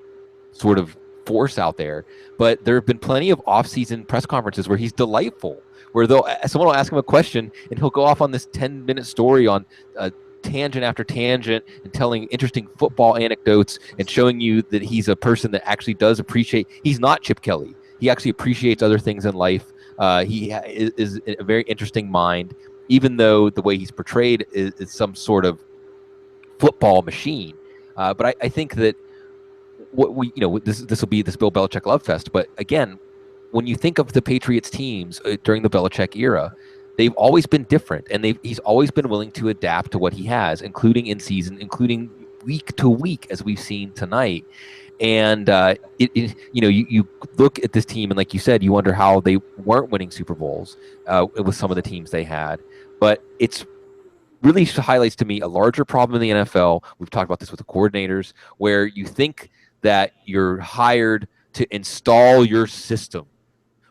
sort of force out there. But there have been plenty of off-season press conferences where he's delightful, where someone will ask him a question and he'll go off on this 10-minute story on tangent after tangent and telling interesting football anecdotes and showing you that he's a person that actually does appreciate. He's not Chip Kelly. He actually appreciates other things in life. He is a very interesting mind, even though the way he's portrayed is some sort of football machine. But I think that this will be this Bill Belichick love fest. But again, when you think of the Patriots teams during the Belichick era, they've always been different, and he's always been willing to adapt to what he has, including in season, including week to week, as we've seen tonight. And you look at this team, and like you said, you wonder how they weren't winning Super Bowls with some of the teams they had. But it's really highlights to me a larger problem in the NFL. We've talked about this with the coordinators, where you think that you're hired to install your system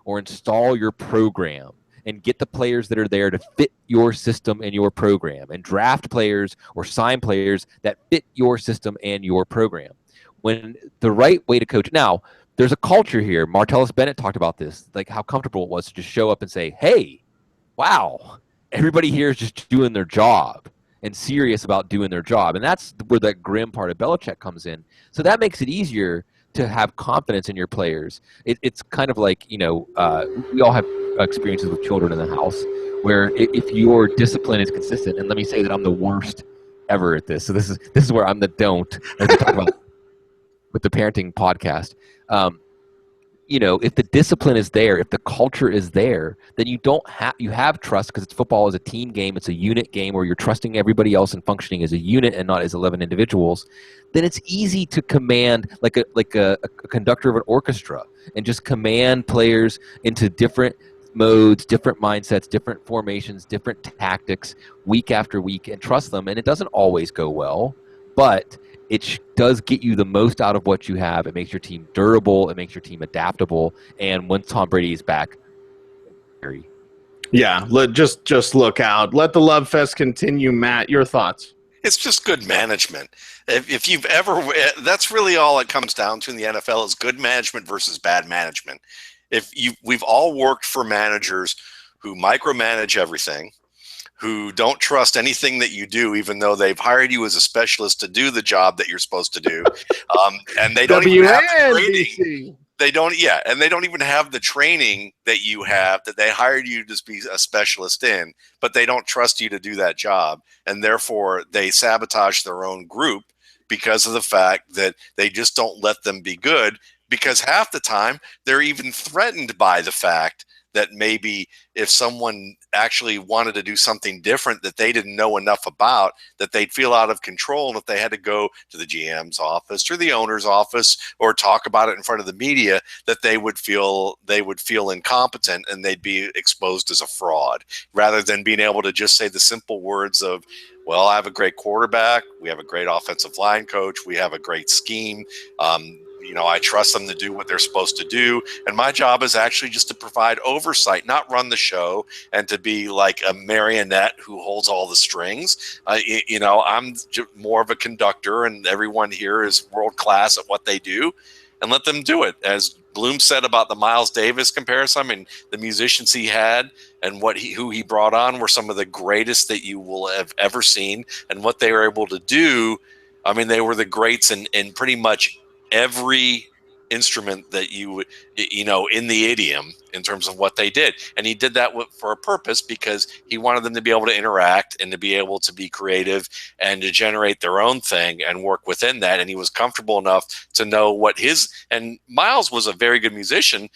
or install your program and get the players that are there to fit your system and your program, and draft players or sign players that fit your system and your program. When the right way to coach, now there's a culture here. Martellus Bennett talked about this, like how comfortable it was to just show up and say, hey, wow, everybody here is just doing their job and serious about doing their job. And that's where that grim part of Belichick comes in. So that makes it easier to have confidence in your players. It's kind of like, we all have experiences with children in the house where if your discipline is consistent, and let me say that I'm the worst ever at this. So this is where I'm the don't, as we talk about with the parenting podcast. If the discipline is there, if the culture is there, then you have trust, because football is a team game. It's a unit game where you're trusting everybody else and functioning as a unit and not as 11 individuals. Then it's easy to command like a conductor of an orchestra and just command players into different modes, different mindsets, different formations, different tactics week after week, and trust them. And it doesn't always go well, but it does get you the most out of what you have. It makes your team durable. It makes your team adaptable. And when Tom Brady is back, yeah, just look out. Let the love fest continue. Matt, your thoughts? It's just good management. If you've ever, that's really all it comes down to in the NFL is good management versus bad management. We've all worked for managers who micromanage everything, who don't trust anything that you do, even though they've hired you as a specialist to do the job that you're supposed to do. And they don't even have the training. They don't even have the training that you have, that they hired you to be a specialist in, but they don't trust you to do that job. And therefore they sabotage their own group because of the fact that they just don't let them be good, because half the time they're even threatened by the fact that maybe if someone actually wanted to do something different that they didn't know enough about, that they'd feel out of control. And if they had to go to the GM's office or the owner's office or talk about it in front of the media, that they would feel incompetent and they'd be exposed as a fraud, rather than being able to just say the simple words of, well, I have a great quarterback. We have a great offensive line coach. We have a great scheme. I trust them to do what they're supposed to do. And my job is actually just to provide oversight, not run the show and to be like a marionette who holds all the strings. I'm more of a conductor, and everyone here is world class at what they do, and let them do it. As Bloom said about the Miles Davis comparison, I mean, the musicians he had and who he brought on were some of the greatest that you will have ever seen. And what they were able to do, I mean, they were the greats in pretty much every instrument that in the idiom, in terms of what they did. And he did that for a purpose, because he wanted them to be able to interact and to be able to be creative and to generate their own thing and work within that. And he was comfortable enough to know and Miles was a very good musician,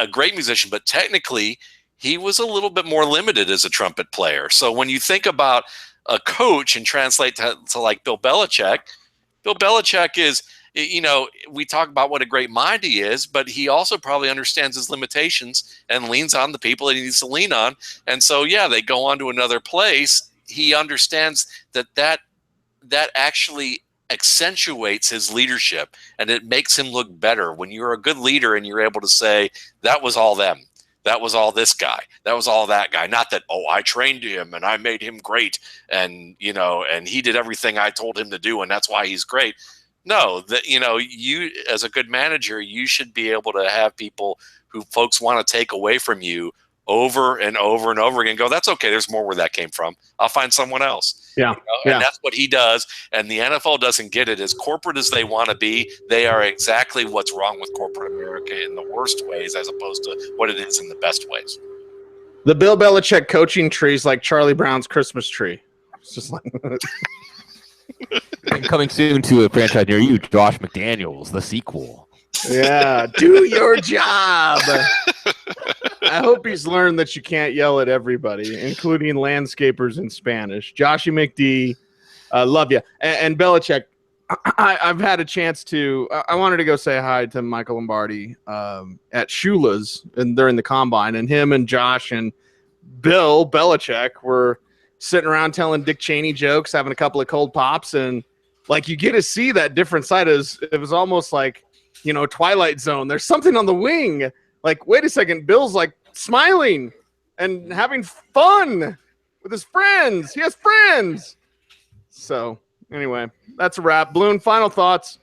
a great musician, but technically he was a little bit more limited as a trumpet player. So when you think about a coach and translate to like Bill Belichick is, we talk about what a great mind he is, but he also probably understands his limitations and leans on the people that he needs to lean on. And so, yeah, they go on to another place. He understands that actually accentuates his leadership, and it makes him look better when you're a good leader and you're able to say, that was all them. that was all this guy. That was all that guy. Not that, oh, I trained him and I made him great, and and he did everything I told him to do, and that's why he's great. No, that you as a good manager, you should be able to have people who folks want to take away from you over and over and over again. Go, that's okay. There's more where that came from. I'll find someone else. Yeah. And that's what he does. And the NFL doesn't get it. As corporate as they want to be, they are exactly what's wrong with corporate America in the worst ways, as opposed to what it is in the best ways. The Bill Belichick coaching tree is like Charlie Brown's Christmas tree. It's just like And coming soon to a franchise near you, Josh McDaniels, the sequel. Yeah, do your job. I hope he's learned that you can't yell at everybody, including landscapers in Spanish. Joshy McD, love you. And Belichick, I've had a chance to I wanted to go say hi to Michael Lombardi at Shula's, and they're in the combine, and him and Josh and Bill Belichick were sitting around telling Dick Cheney jokes, having a couple of cold pops, and like you get to see that different side. It was almost like, Twilight Zone. There's something on the wing. Like, wait a second, Bill's like smiling and having fun with his friends. He has friends. So anyway, that's a wrap. Bloom, final thoughts.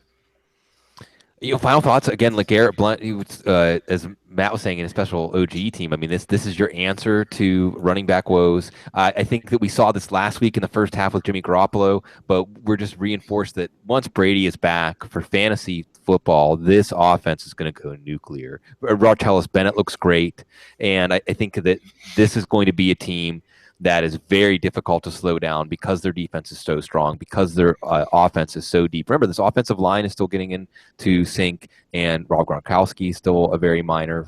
Final thoughts again. Like Garrett Blunt, as Matt was saying, in a special OG team. I mean, this is your answer to running back woes. I think that we saw this last week in the first half with Jimmy Garoppolo, but we're just reinforced that once Brady is back for fantasy football, this offense is going to go nuclear. Martellus Bennett looks great, and I think that this is going to be a team that is very difficult to slow down because their defense is so strong, because their offense is so deep. Remember, this offensive line is still getting into sync, and Rob Gronkowski is still a very minor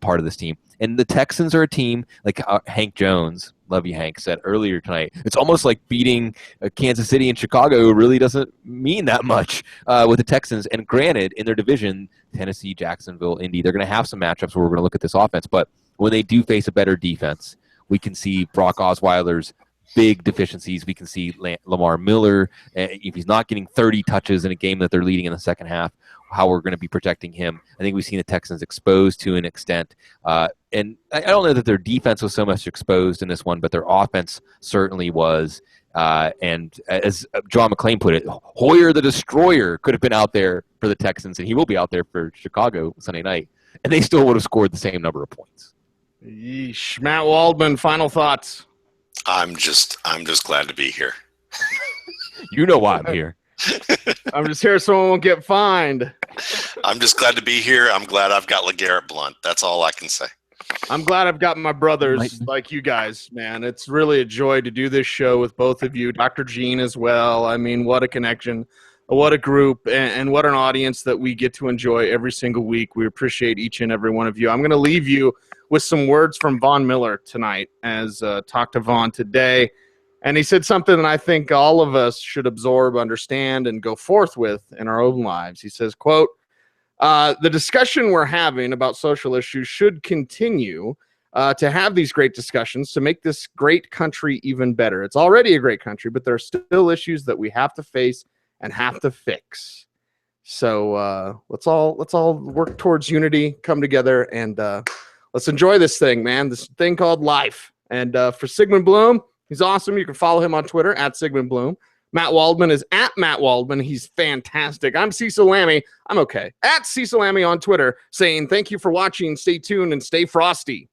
part of this team. And the Texans are a team, like Hank Jones, love you, Hank, said earlier tonight. It's almost like beating Kansas City and Chicago really doesn't mean that much with the Texans. And granted, in their division, Tennessee, Jacksonville, Indy, they're going to have some matchups where we're going to look at this offense. But when they do face a better defense, we can see Brock Osweiler's big deficiencies. We can see Lamar Miller, if he's not getting 30 touches in a game that they're leading in the second half, how we're going to be protecting him. I think we've seen the Texans exposed to an extent. And I don't know that their defense was so much exposed in this one, but their offense certainly was. And as John McClain put it, Hoyer the Destroyer could have been out there for the Texans, and he will be out there for Chicago Sunday night, and they still would have scored the same number of points. Yeesh. Matt Waldman, final thoughts. I'm just glad to be here. You know why I'm here. I'm just here so I won't get fined. I'm just glad to be here. I'm glad I've got LeGarrette Blunt. That's all I can say. I'm glad I've got my brothers like you guys, man. It's really a joy to do this show with both of you. Dr. Gene as well. I mean, what a connection. What a group, and what an audience that we get to enjoy every single week. We appreciate each and every one of you. I'm going to leave you with some words from Von Miller tonight, as talked to Von today. And he said something that I think all of us should absorb, understand, and go forth with in our own lives. He says, quote, the discussion we're having about social issues should continue to have these great discussions to make this great country even better. It's already a great country, but there are still issues that we have to face and have to fix. So let's all work towards unity, come together, and let's enjoy this thing, man. This thing called life. And for Sigmund Bloom, he's awesome. You can follow him on Twitter at Sigmund Bloom. Matt Waldman is at Matt Waldman. He's fantastic. I'm Cecil Lammy. I'm okay. At Cecil Lammy on Twitter, saying thank you for watching. Stay tuned and stay frosty.